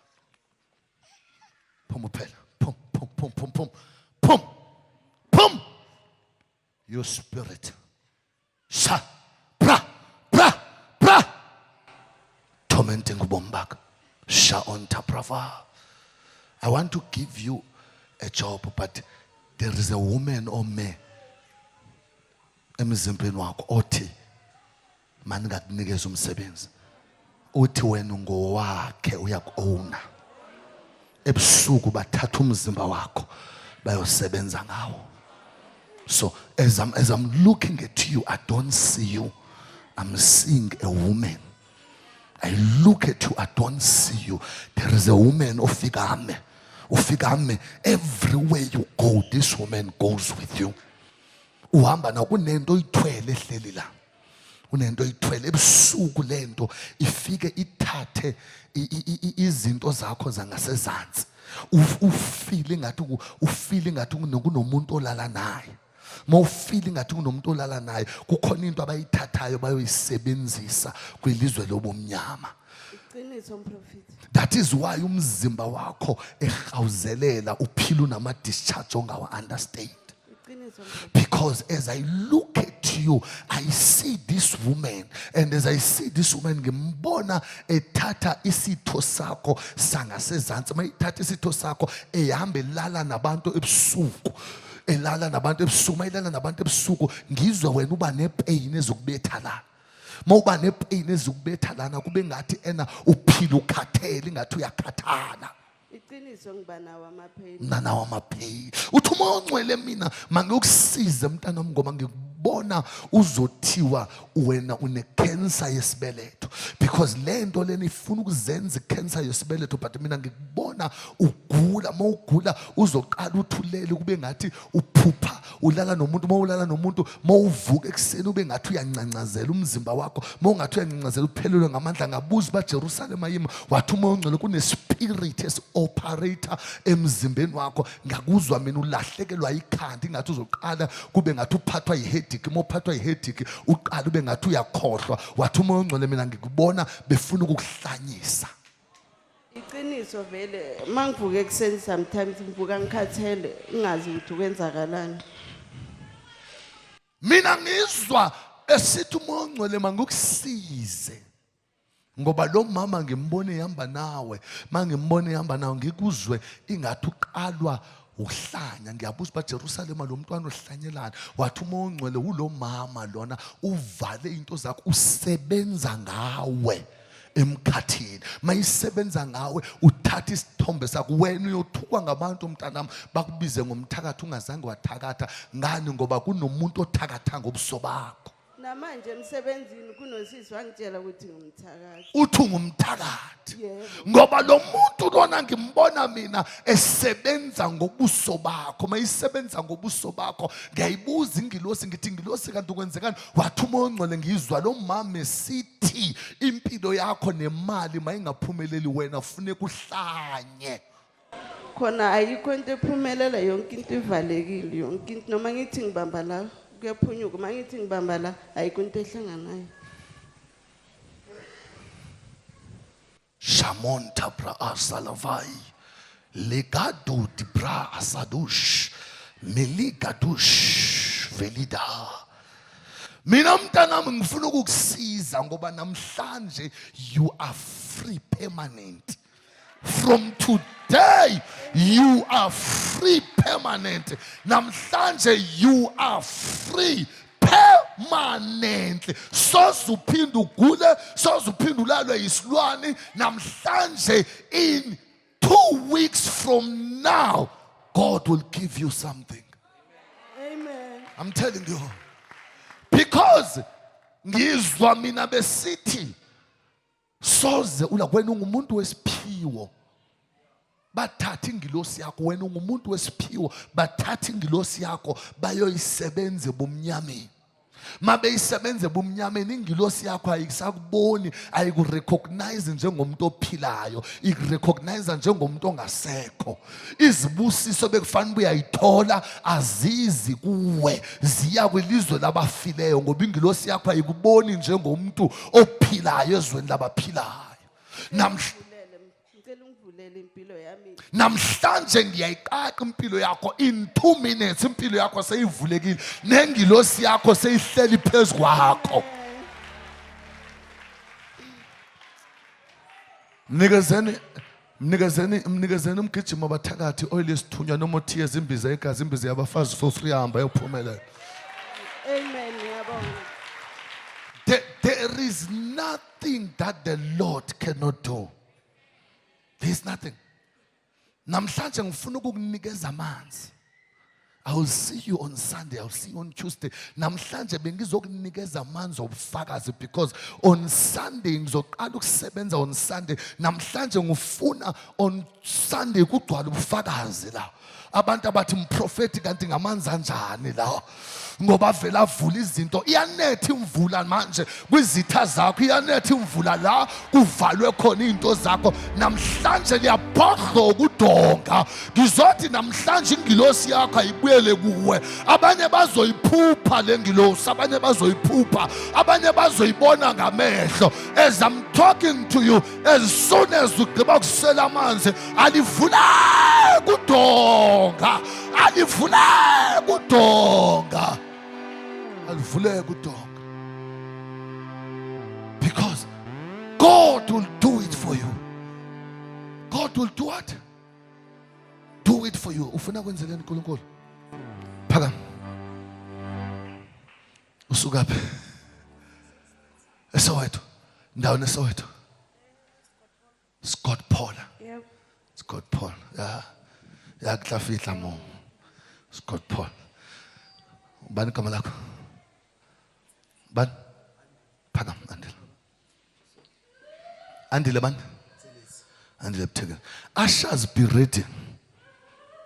Pum uphela. Pum pum pum pum pum. Pum. Pum. Your spirit. Sha. Bra. Bra. Bra. Tormenting ubomi bakho. Sha onta prava. I want to give you a job, but there is a woman or man emzimbeni wakho othi mani ngakunikeza umsebenzi uthi wena ngowakhe uyakuona ebusuku bathatha umzimba wakho bayosebenza ngawo. So as I'm looking at you, I don't see you, I'm seeing a woman. I look at you, I don't see you. There is a woman ofikame everywhere you go, this woman goes with you. Uhamba na kunento oyithwele ehleli la. Unento oyithwele ebusuku lento ifike ithathe izinto zakho zangasezantsi. Ufeel ngathi kunomuntu olala naye. Mawufeel ngathi kunomuntu olala naye, kukhona into abayithathayo bayoyisebenzisa kwilizwe lobumnyama. That is why umzimba wakho ehawuzelela uphila unama discharge ongawa understand. Because as I look at you, I see this woman, and as I see this woman, ngimbona ethatha isitho sakho sangasezantsi, mayithatha isitho sakho ehamba elala nabantu ebusuku. Elala nabantu ebusuku, mayilala nabantu ebusuku, ngizwe wena uba nepain ezokubetha la. Mawuba nepain ezokubetha lana kube ngathi ena uphila ukhathele ngathi uyakhathala. Nana wamapain. Uthi umoya ongcwele mina mangiyokusiza mntanami ngoba ngikubona uzothiwa wena une cancer yesibeletho, because lento lena ifuna ukuzenza cancer yesibeletho, but mina ngikubona ugula. Mawugula uzoqala uthulele kube ngathi uphupha ulala nomuntu, mawulala nomuntu mawuvuka ekseni ube ngathi uyancancazela umzimba wakho, mawungathi uyancancazela uphelelwe ngamandla. Ngabuza baJerusalem ayima wathi umoya ongcwele kune spirit operator emzimbeni wakho. Ngakuzwa mina ulahlekelwa ikhanda ngathi uzoqala kube ngathi uphathwa yiheadache, mawuphathwa yiheadache uqala ube ngathi uyakhohlwa. Wathi umoya ongcwele mina ngikubona befuna ukukuhlanyisa. Iqiniso vele mangivuka ekseni sometimes ngivuka ngikhathele ngingazi ukuthi kwenzakalani. Mina ngizwa esithi umoya ongcwele mangukusize ngoba lo mama ngimbone ehamba nawe, mangimbone ehamba nawe ngikuzwe ingathi uqalwa uhlanya. Ngiyabuza baJerusalem lo mntwana ohlanyelana, wathi umoya ongcwele ulo mama lona uvale into zakho, usebenza ngawe emkhathini. Mayisebenza ngawe uthatha isithombe sakho, wena uyothukwa ngabantu mntanami bakubize ngomthakatha ungazange wathakatha. Ngani? Ngoba kunomuntu othakatha ngobuso bakho. Namanje emsebenzini kunosisi wangitshela ukuthi ngumthakathi. Uthi ungumthakathi. Yebo. Ngoba lo muntu lona ngimbona mina esebenza ngobuso bakho. Mayisebenza ngobuso bakho ngiyayibuza ingilosi ngithi ngilosi kanti kwenzekani? Wathi umoya ongcwele ngizwa lo mama esithi impilo yakho nemali mayingaphumeleli wena ufune kuhlanye. Khona ayikho into ephumelela, yonke into ivalekile, yonke into noma ngithi ngibamba la kuyaphunyuka, mangithi ngibamba la ayikho into ehlanganayo. Shamonta bra asalavai legado di bra asadush meligadush velida. Mina mntanami ngifuna ukukusiza ngoba namhlanje you are free permanent. From today, you are free permanent. Namhlanje, you are free permanently. Sozuphinda ugule, sozuphinda ulalwe yisilwane. Namhlanje, in 2 weeks from now, God will give you something. Amen. I'm telling you. Because ngizwa mina besithi soze wena ungumuntu wesiphiwo bathatha ingilosi yakho, wena ungumuntu wesiphiwo bathatha ingilosi yakho bayoyisebenza ebumnyameni. Mabe isebenze ebumnyameni, ingilosi yakho ayisakuboni, ayikurecognize njengomuntu ophilayo, ikurecognize njengomuntu ongasekho. Izibusiso bekufanele uyayithola azizi kuwe, ziya kwilizwe labafileyo ngoba ingilosi yakho ayikuboni njengomuntu ophilayo ezweni labaphilayo. Ngicela ungivulele impilo yami. Namhlanje ngiyayiqaqa impilo yakho, in 2 minutes impilo yakho seyivulekile, nengilosi yakho seyihleli phezu kwakho. Mnikezeni umgijimo abathakathi oil esithunywa noma othiye zimbiza egazi, imbiza yabafazi for free hamba yophumelela. Amen. Ngiyabonga. There is nothing that the Lord cannot do. There is nothing. Namhlanje ngifuna ukukunikeza amanzi. I will see you on Sunday. I will see you on Tuesday. Namhlanje bengizokunikeza amanzi obufakazi because on Sunday ngizoqala ukusebenza on Sunday. Namhlanje ngifuna on Sunday kugcwala ubufakazi la. Abantu abathi mprofeti kanti ngamanzi anjani la. Ngoba vela avula izinto, iyanetha imvula manje kwizitha zakho, iyanetha imvula la kuvalwe khona izinto zakho. Namhlanje liyabhodla ukudonga. Ngizothi namhlanje ingilosi yakho ayibuyele kuwe. Abanye bazoyiphupha lengilosi, abanye bazoyiphupha, abanye bazoyibona ngamehlo. As I'm talking to you, as soon as ugqiba kusela amanzi, alivula kudonga, alivula kudonga. Because God will do it for you. God will do what? Do it for you. Ufuna kwenzeleni uNkulunkulu? Phakama. Usukaphi? eSoweto. Ndawo eSoweto. Scott Paul. Yep. Scott Paul. Yeah. Yakuhlafihla mo. Scott Paul. Bani igama lakho? Bani? Phakama Andile. Andile bani? Andile Buthekela. Ushers, be ready.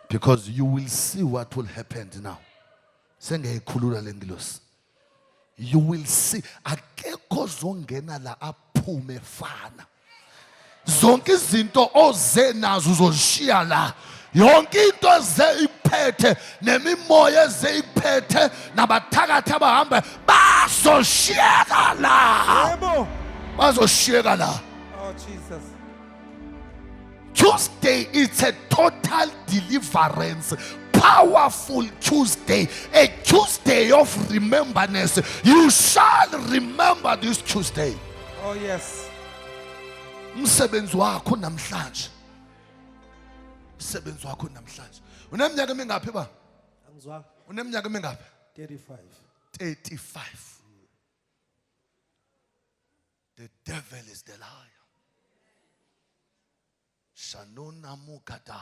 Because you will see what will happen now. Sengiyayikhulula le ngilosi. You will see. Akekho zongena la aphume fana. Zonke izinto oze nazo uzoshiya la. Yonke into eze iphethe nemimoya eze iphethe nabathakathi abahamba bazoshiyeka la. Yebo. Bazoshiyeka la. Oh Jesus. Tuesday, it's a total deliverance. Powerful Tuesday. A Tuesday of remembrance. You shall remember this Tuesday. Oh yes. Umsebenzi wakho namhlanje. Umsebenzi wakho namhlanje. Uneminyaka emingaphi ba? Angizwanga. Uneminyaka emingaphi? 35. 35. The devil is the liar. Shanona mukada.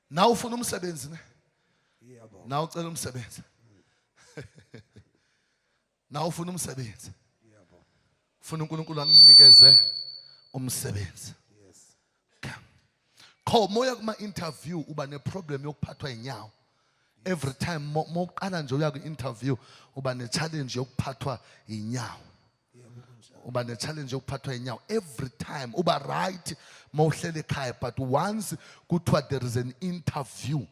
Now ufuna umsebenzi ne? Yebo. Now ucela umsebenzi. Now ufuna umsebenzi. Yebo. Ufuna uNkulunkulu akunikeze umsebenzi. Yes. Kho moya kuma interview uba ne problem yokuphathwa inyawo. Every time moqala nje uya ku interview uba ne challenge yokuphathwa inyawo. Uba ne challenge yokuphathwa inyawo every time uba right mawuhlele ekhaya, but once kuthiwa there is an interview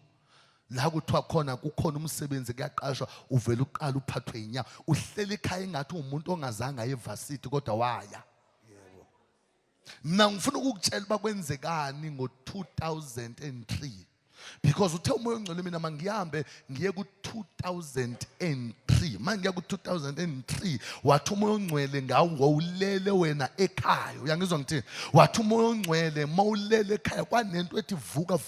la kuthiwa khona kukhona umsebenzi kuyaqashwa uvela uqala uphathwe inyawo uhlele ekhaya engathi umuntu ongazange aye varsity kodwa waya. Mina ngifuna ukukutshela bakwenzekani ngo 2003 Because uthe umoya ongcwele mina mangihambe ngiye ku-2003 mangiya ku-2003 wathi umoya ongcwele ngawulele wena ekhaya. Uyangizwa ngithini? Wathi umoya ongcwele mawulele ekhaya kwanento ethi vuka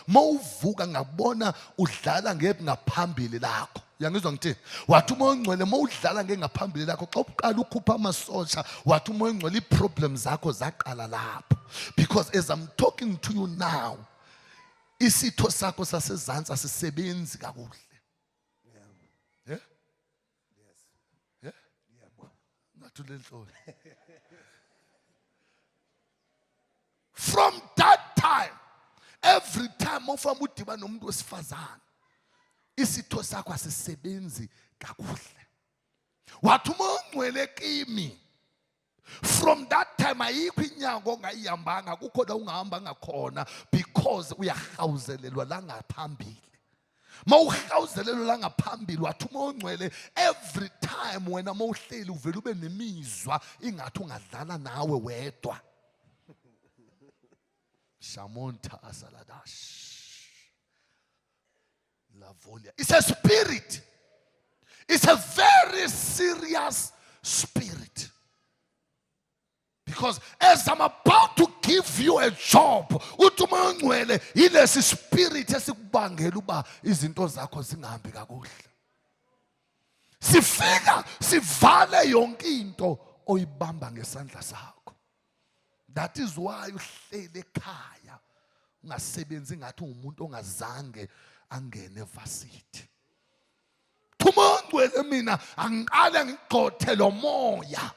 mawuvuka ngabona udlala ngaphambili lakho. Uyangizwa ngithini? Wathi umoya ongcwele mawudlala ngaphambili lakho xa uqala ukhupha amasosha wathi umoya ongcwele ii-problems zakho zaqala lapho. Because as I'm talking to you now, isitho sakho sasezantsi asisebenzi kakuhle. Yeah? Yeah? Ngathule inhloni. From that time, every time ufama udibana nomuntu wesifazane, isitho sakho asisebenzi kakuhle. Wathi umoya ongcwele kimi. From that time ayikho inyango ongayihambanga akukho la ungahambanga khona because uyahawuzelelwa la ngaphambili. Mawuhawuzelelwa la ngaphambili wathi umoya ongcwele every time wena mawuhleli uvela ube nemizwa ingathi ungadlala nawe wedwa. Shamonta asaladash. Lavolia. It's a spirit. It's a very serious spirit. Because as I'm about to give you a job, uthi umoya ongcwele ilesi spirit esikubangela uba izinto zakho zingahambi kakuhle. Sifika sivale yonke into oyibamba ngesandla sakho. That is why uhlele ekhaya ungasebenzi ngathi ungumuntu ongazange angene evarsity. Umoya ongcwele mina angiqale ngigqothe lo moya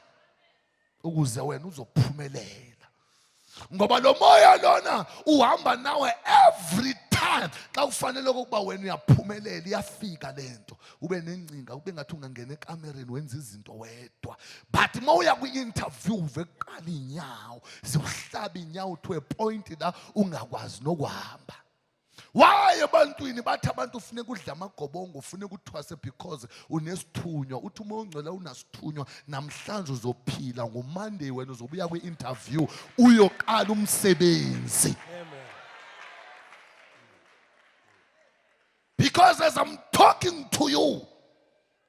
ukuze wena uzophumelela. Ngoba lo moya lona uhamba nawe every time. Xa ufanele ukuba wena uyaphumelela iyafika lento. Ube nengcinga ube ngathi ungangena ekamereni wenza izinto wedwa. But mawuya kwi-interview veqala inyawo, siuhlaba inyawo to a point la ungakwazi nokuhamba. Why ebantwini bathi abantu ufuneka udla amagobongo ufuneka uthwase because unesithunywa. Uthi umoya ongcwele unasithunywa namhlanje uzophila ngoMonday wena uzobuya kwi-interview uyoqala umsebenzi. Amen. Because as I'm talking to you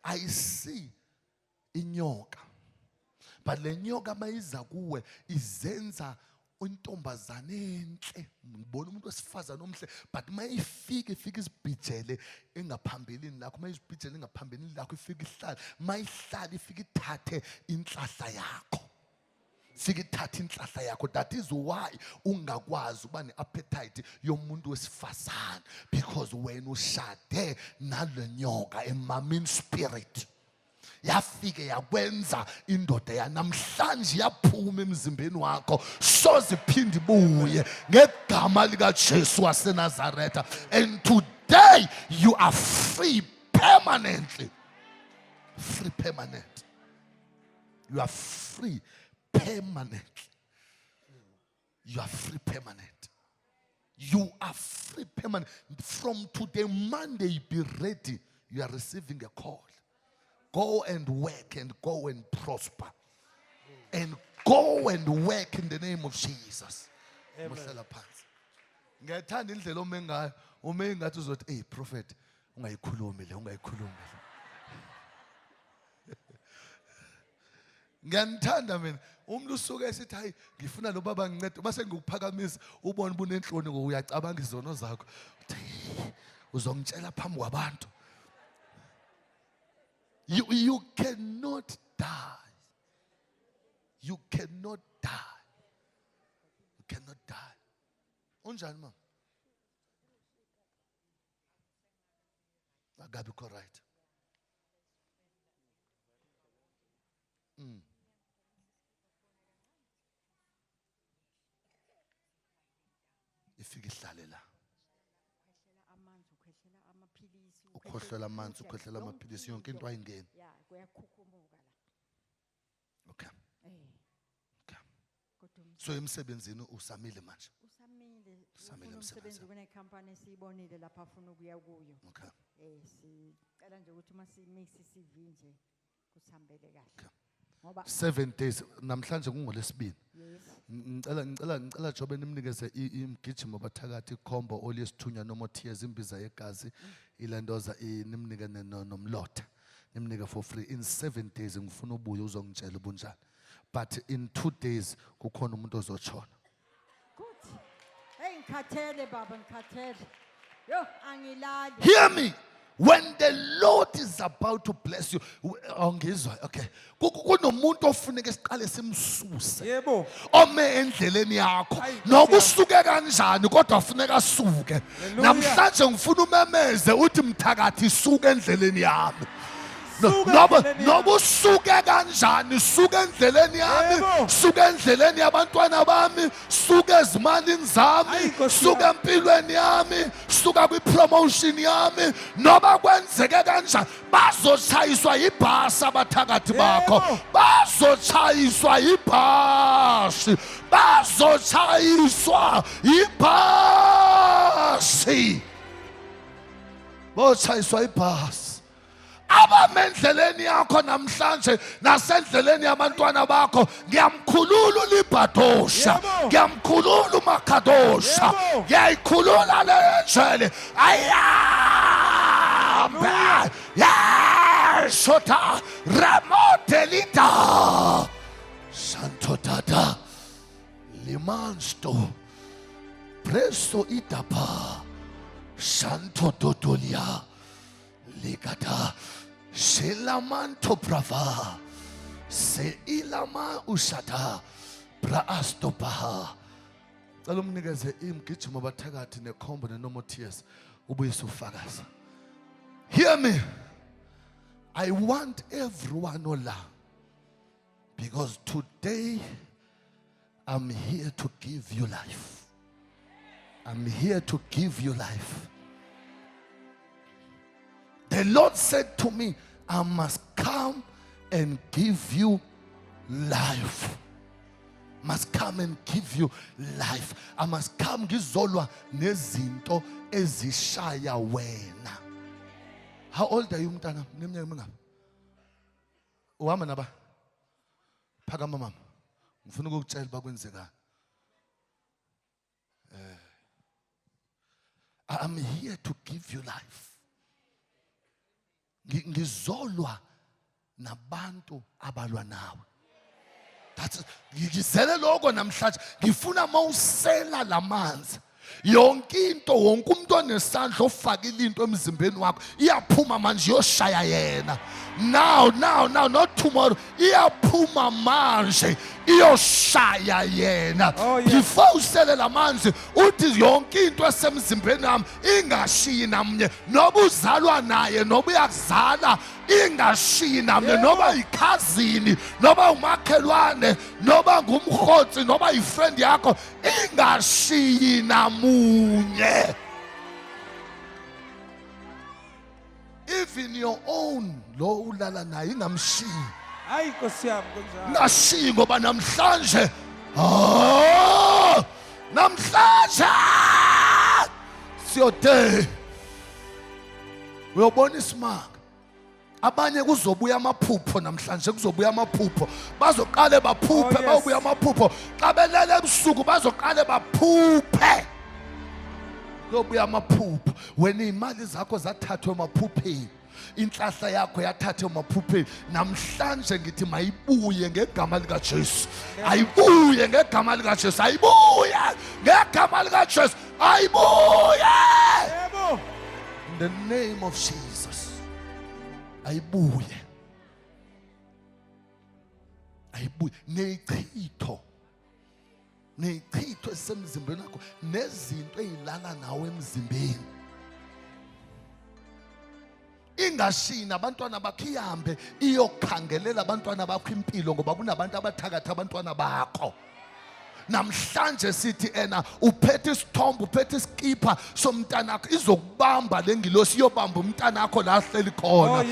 I see inyoka. But le nyoka mayiza kuwe izenza untombazane enhle. Ngibona umuntu wesifazane omhle but mayifika isibhijele engaphambilini lakho mayizibhijele engaphambilini lakho ifika ihlala mayihlala ifika ithathe inhlahla yakho. Fika ithathe inhlahla yakho. That is why ungakwazi uba ne-appetite yomuntu wesifazane because wena ushade nale nyoka emamini spirit. Yafike yakwenza indoda yanamhlanje yaphuma emzimbeni wakho soze iphinde ibuye ngegama lika Jesu waseNazaretha. And today you are free permanently. Free permanent. You are free permanently. You are free permanent. You are free permanent. From today Monday be ready. You are receiving a call. Go and work and go and prosper. And go and work in the name of Jesus. Musela phansi. Ngiyathanda indlela ome ngayo. Ome ngathi uzothi hey prophet ungayikhulumi le. Ngiyanthanda mina. Umuntu usuke esithi hayi ngifuna lo baba ngincede base ngikuphakamisa ubone bunenhloni uyacabanga izono zakho. Uzongitshela phambi kwabantu. You cannot die. You cannot die. You cannot die. Unjani mama? Agabe correct. Ifike ihlale la. Ukhohlela amanzi, ukhohlela amaphilisi yonke into ayingeni. Ya, kuyakhukhumuka la. Okay. Okay. Kodwa So emsebenzini usamile manje. usamile Usamile umsebenzi emsebenzini. kunekhampani esiyibonile lapha afuna ukuya kuyo. Okay. Sicela nje ukuthi masi mix CV nje kusihambele kahle. Okay. ngoba 7 days namhlanje kungolesibini. yes Ngicela Jobe nimnikeze imgijimo bathakathi ikhombo oliyesithunywa noma tears imbiza yegazi ilandoza nimnike nomlotha nimnike for free in 7 days ngifuna ubuye uzongitshela ubunjani but in 2 days kukhona umuntu ozochona. good hey ngikhathele baba ngikhathele yo angilali Hear me. When the Lord is about to bless you, ongizwa, okay. Kunomuntu ofuneka siqale simsuse. Yebo. Ome endleleni yakho. Nokusuke kanjani kodwa ufuneka asuke. Namhlanje ngifuna umemeze uthi mthakathi suke endleleni yami. Noba usuke kanjani suke endleleni yami, suke endleleni yabantwana bami, suke ezimalini zami, suke empilweni yami, suka kwi-promotion yami, noba kwenzeke kanjani bazotshayiswa ibhasi abathakathi bakho, bazotshayiswa ibhasi, bazotshayiswa ibhasi, bazotshayiswa ibhasi. Abamendleleni yakho namhlanje nasendleleni yabantwana bakho ngiyamkhulula uLibadosha, ngiyamkhulula uMakadosha, ngiyayikhulula le njele ayambe yashota remodelita santo dada limansto preso itapa santo dodolia ligata Shelamanto brava se ilama usata braasto paha. Cela umnikeze imgijimo bathakathi nekhombo nenomo tears ubuyise ufakaza. Hear me. I want everyone ola because today I'm here to give you life. I'm here to give you life. The Lord said to me, I must come and give you life. Must come and give you life. I must come ngizolwa nezinto ezishaya wena. How old are you mntana? Neminyaka mingaphi? Uhamba naba? Phakama mama. Ngifuna ukukutshela bakwenzekani. I'm here to give you life. Ngizolwa nabantu abalwa nawe. That's ngizele lokho namhlanje ngifuna mawusela lamanzi yonke into wonke umuntu onesandla ofakile into emzimbeni wakho iyaphuma manje yoshaya yena. Now not tomorrow, iyaphuma manje iyoshaya yena. Before usele lamanzi uthi yonke into esemzimbeni wami ingashiyi namnye, noba uzalwa naye noba uyakuzala ingashiyi namnye, noba ikhazini noba umakhelwane noba ngumkhotsi noba ifriend yakho ingashiyi namunye. Even your own lo ulala naye ingamshiyi. Hayi Nkosi yami kunjani? Ngashiyi ngoba namhlanje namhlanje siyode uyobona isimanga. Abanye kuzobuya amaphupho namhlanje, kuzobuya amaphupho, bazoqale baphuphe, bayobuya amaphupho. Xa belele ebusuku bazoqale baphuphe, kuyobuya amaphupho. Wena imali zakho zathathwe emaphupheni, inhlahla yakho yathathwe emaphupheni, namhlanje ngithi mayibuye ngegama lika Jesu. Ayibuye ngegama lika Jesu, ayibuye ngegama lika Jesu, ayibuye in the name of Jesus. Ayibuye, ayibuye neyichitho esemzimbeni wakho nezinto ezilala nawe emzimbeni ingashini abantwana bakho, ihambe iyokhangelela abantwana bakho impilo, ngoba kunabantu abathakatha abantwana bakho. Namhlanje sithi ena uphethe isithombe, uphethe iskipa somntanakho, izokubamba lengilosi iyobamba umntanakho la ahleli khona,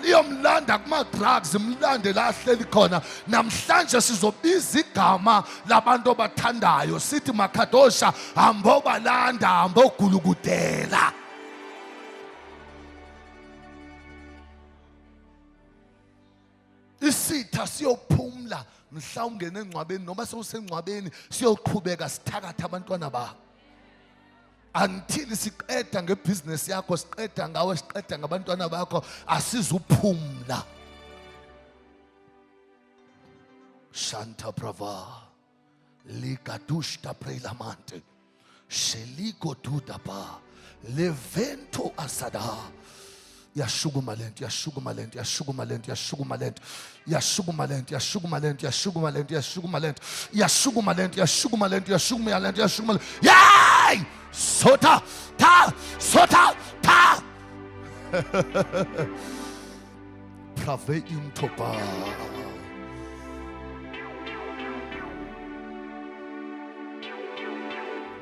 iyomlanda kuma drugs, imlande la ahleli khona. Namhlanje sizobiza igama labantu abathandayo sithi Makadosha hamba obalanda, hamba ogulukudela. sitha siyophumla mhla ungena engcwabeni noma sewusengcwabeni siyoqhubeka sithakatha abantwana bakho. Until siqeda ngebusiness yakho, siqeda ngawe, siqeda ngabantwana bakho, asizuphumla. Shanta brava ligadushta prelamante sheliko dudaba levento asada. Yashugumalent, yashugumalent, yashugumalent, yashugumalent, yashugumalent, yashugumalent, yashugumalent, yashugumalent, yashugumalent, yashugumalent, yashugumalent, yashugumalent. Yay! Sota ta, sota ta. Prave intopa.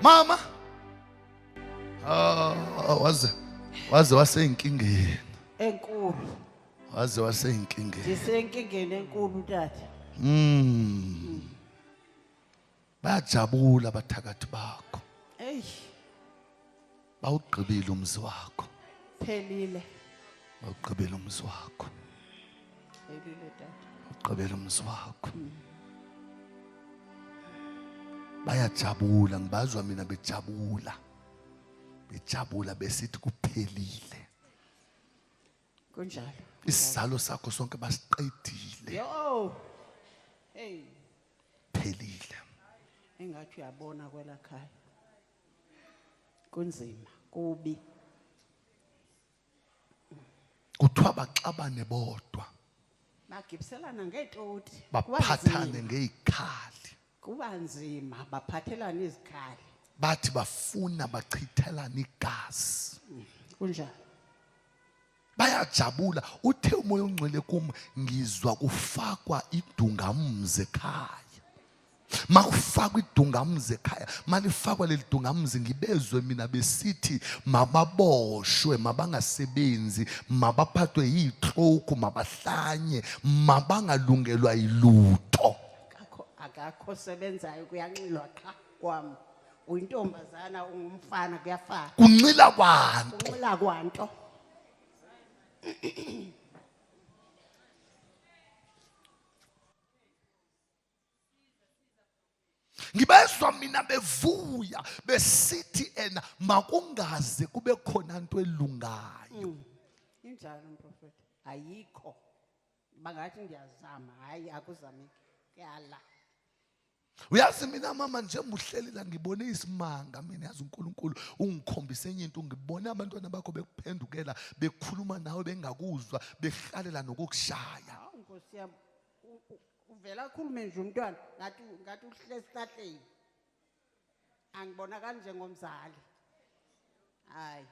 Mama, waze wasey'inkingeni. Enkulu. Waze wasey'inkingeni. Ndisenkingeni enkulu tata. Bayajabula abathakathi bakho. Ey, Bawugqibile umzi wakho. phelile. Bawugqibile umzi wakho. Phelile tata. Bawugqibile umzi wakho. Bayajabula, ngibazwa mina bejabula. Bejabula besithi kuphelile. Kunjalo. Isizalo sakho sonke basiqedile. Yo. Hey, Phelile. engathi uyabona kwela khaya. Kunzima, kubi. Kuthiwa baxabane bodwa. Bagibiselana ngeetoti. Baphathane ngeikhali. Kuba nzima, baphathelana izikhali. Bathi bafuna bachithelana igazi. Kunjalo. Bayajabula. Uthe umoya ongcwele kum ngizwa kufakwa idungamzi ekhaya. Makufakwa idungamzi ekhaya, malifakwa leli dungamzi ngibezwe mina besithi mababoshwe, mabangasebenzi, mabaphathwe yinhloko, mabahlanye, mabangalungelwa yilutho. Akakho sebenzayo kuyanxilwa qha kwam. Uyintombazana ungumfana kuyafana. Kunxila kwanto. Unxila kwanto. Ngibezwa mina bevuya besithi ena makungaze kube khona into elungayo. Injalo mprofeti. Ayikho. Bangathi ndiyazama, hayi akuzameki. Kuyala. Uyazi mina mama njengoba uhleli la ngibone isimanga mina yazi uNkulunkulu ungikhombise enye into, ngibone abantwana bakho bekuphendukela bekhuluma nawe bengakuzwa behlalela nokukushaya. Nkosi yami uvela khulume nje umntwana ngathi uhlezi esihlahleni. Angibonakali njengomzali. Hayi.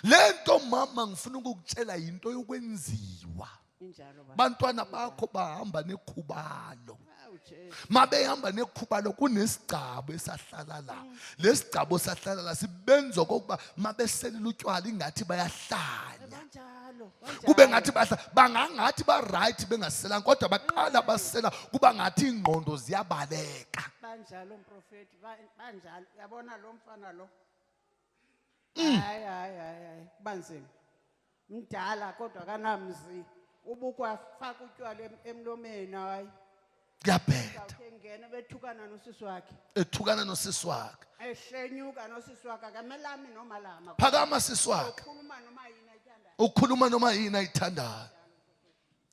Lento mama ngifuna ukukutshela into yokwenziwa. Injalo baba. Bantwana bakho bahamba nekhubalo. Hawu Jesu. Mabehamba nekhubalo kunesigcabo esahlala la. Lesigcabo sahlala la sibenza kokuba mabeselile utshwala ingathi bayahlanya. Kanjalo. Kube ngathi bangangathi ba right bengaselanga kodwa baqala basela kuba ngathi ingqondo ziyabaleka. Banjalo mprofeti, banjalo. Yabona lo mfana lo. Hayi. Banzima. Mdala kodwa kanamzi. Ubukwafaka utshwala emlomeni hayi. Kuyabheda. Ngene bethukana nosisi wakhe. Ethukana nosisi wakhe. Ehlenyuka nosisi wakhe akamelami noma lama. Phakama sisi wakhe. Ukhuluma noma yini ayithandayo. Ukhuluma noma yini ayithandayo.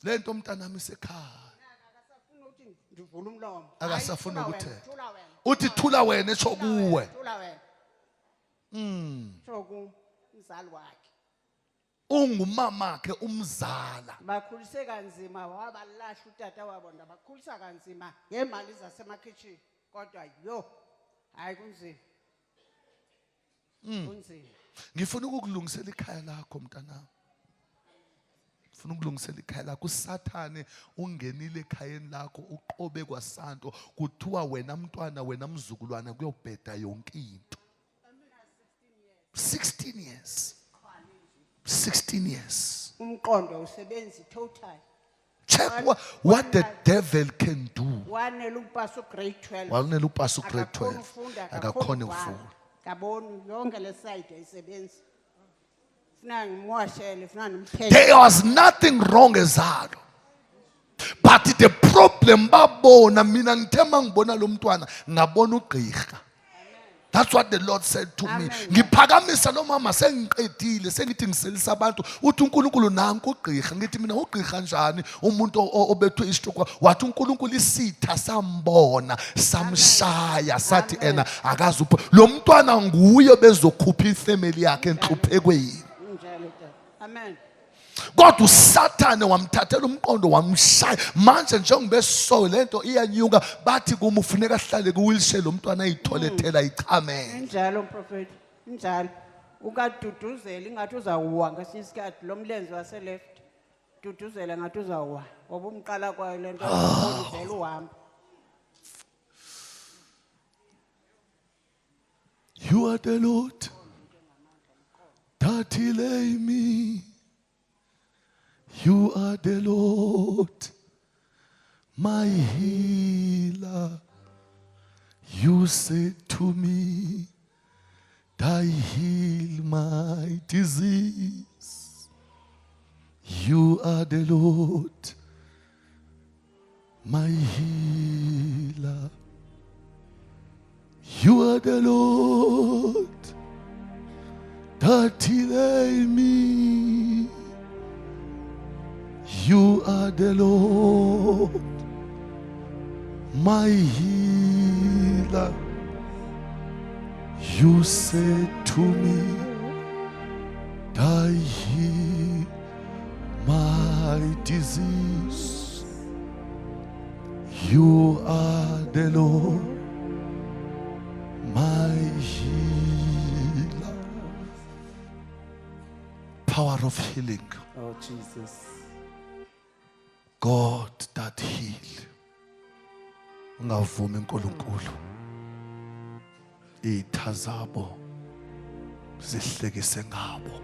Lento umntanami sekhaya. Akasafuna ukuthi ndivule umlomo. Akasafuna ukuthetha. Thula wena. Uthi thula wena esho kuwe. Thula wena. Shoku umzali wakhe. Ungumamakhe umzala. Bakhulise kanzima wabalahla utata wabo ndabakhulisa kanzima ngemali zasemakhitchini kodwa yo hayi kunzima. Kunzima. Ngifuna ukukulungisela ikhaya lakho mntanami. Ngifuna ukulungisela ikhaya lakho. uSathane ungenile ekhayeni lakho uqobe kwasanto kuthiwa wena mntwana wena mzukulwana kuyobheda yonke into. 16 years. 16 years. Umqondo usebenzi total. Check what the devil can do. Wanele upasa grade 12. Wanele upasa grade 12. Akakhona Akakhona ukufunda. ukufunda. Kaboni yonke le side ayisebenzi. Funa ngimwashele, funa ngimphele. There was nothing wrong ezalo. But the problem babona mina ngithe mangibona lo mntwana ngabona ugqirha. That's what the Lord said to me. Ngiphakamisa lo mama sengiqedile sengithi ngiselisa abantu uthi uNkulunkulu nanku ugqirha ngithi mina ugqirha njani umuntu obethwe istroke wathi uNkulunkulu isitha sambona samshaya sathi ena akazi lo mntwana nguye bezokhupha ifamily yakhe enhluphekweni. Njalo tata. Amen. Kodwa uSathane wamthathela umqondo wamshaya. Manje njengoba so lento iyanyuka bathi kuma ufuneka ahlale ku-wheelchair lo mntwana ayitholethela ichame. Njalo mprofeti. Njalo. Ukaduduzela ingathi uzawuwa ngesinye isikhathi lo mlenze wase left. Duduzela ngathi uzawuwa. Ngoba umqala kwayo lento uzela uhamba. You are the Lord that healeth me. You are the Lord, my healer. You said to me, I heal my disease. You are the Lord, my healer. You are the Lord that healeth me. You are the Lord, my healer. You said to me, I heal my disease. You are the Lord, my healer. Power of healing. Oh, Jesus. God that heal. Ungavumi uNkulunkulu izitha zabo zihlekise ngabo.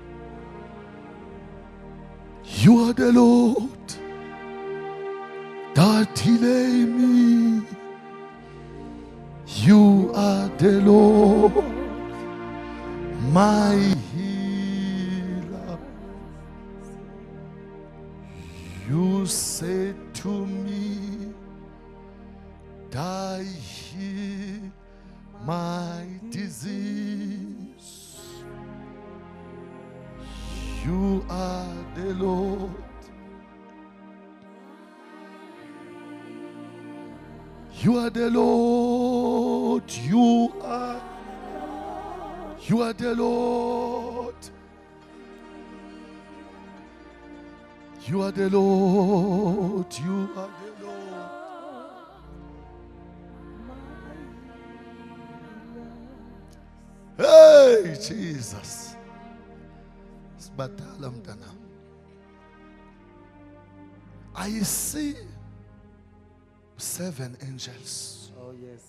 You are the Lord that healeth me. You are the Lord, my healer. You said to me, I heal my disease. You are the Lord. You are the Lord. You are the Lord. You are the Lord. You are the Lord. Hey, Jesus. Sibadala mntana. I see 7 angels. Oh, yes.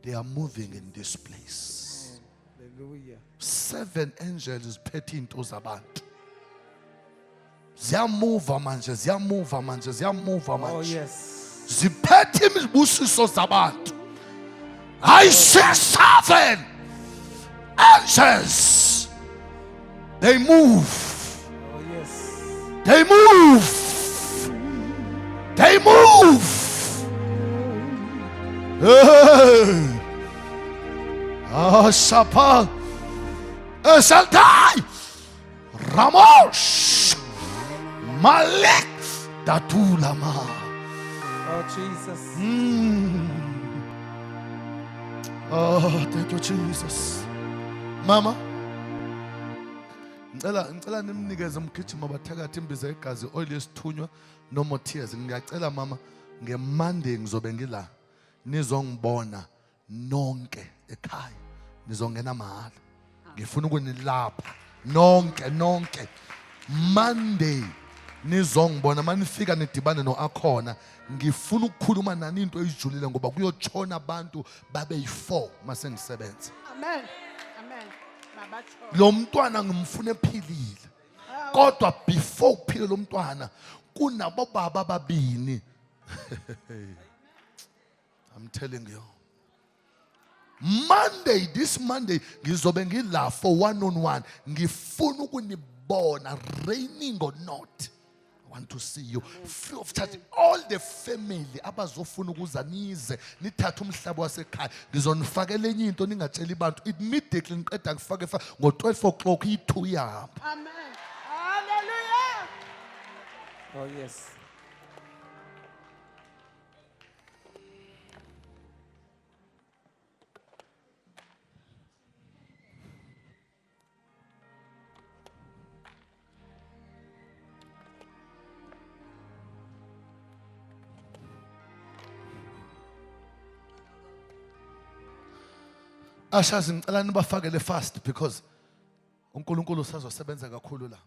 They are moving in this place. Hallelujah. 7 angels phethe into zabantu. Ziyamuva manje, ziyamuva manje, ziyamuva Oh, manje. yes. Ziphethe imibusiso zabantu. I see 7 angels. They move. Oh, yes. They move. They move. Hey. Shapa. Shaltai. Ramosh. Malik. Datulama. Oh, Jesus. Oh, thank you, Jesus. Mama. Ngicela nimnikeze umgijima bathakathi imbiza igazi oil yesithunywa no more tears. Ngiyacela mama ngeMonday ngizobe ngila nizongibona nonke ekhaya. Nizongena mahala. Ngifuna ukunilapha nonke. Monday nizongibona manifika nidibane noAkhona. Ngifuna ukukhuluma nani into eyijulile ngoba kuyotshona abantu babe yi4 mase ngisebenza. Amen. Amen. Mabatsho. Lo mntwana ngimfuna ephilile. Kodwa before uphile lo mntwana kunabo baba ababini. I'm telling you. Monday, this Monday ngizobe ngila for 1-on-1. Ngifuna ukunibona raining or not. want to see you free of charge. All the family abazofuna ukuza nize nithathe umhlaba wasekhaya ngizonifakela enye into ningatsheli bantu immediately ngiqeda ngifake ngo-12 o'clock iyi-2 yahamba. Amen. Hallelujah. Oh, yes. Ashazi ngicela nibafakele fast because uNkulunkulu usazosebenza kakhulu la.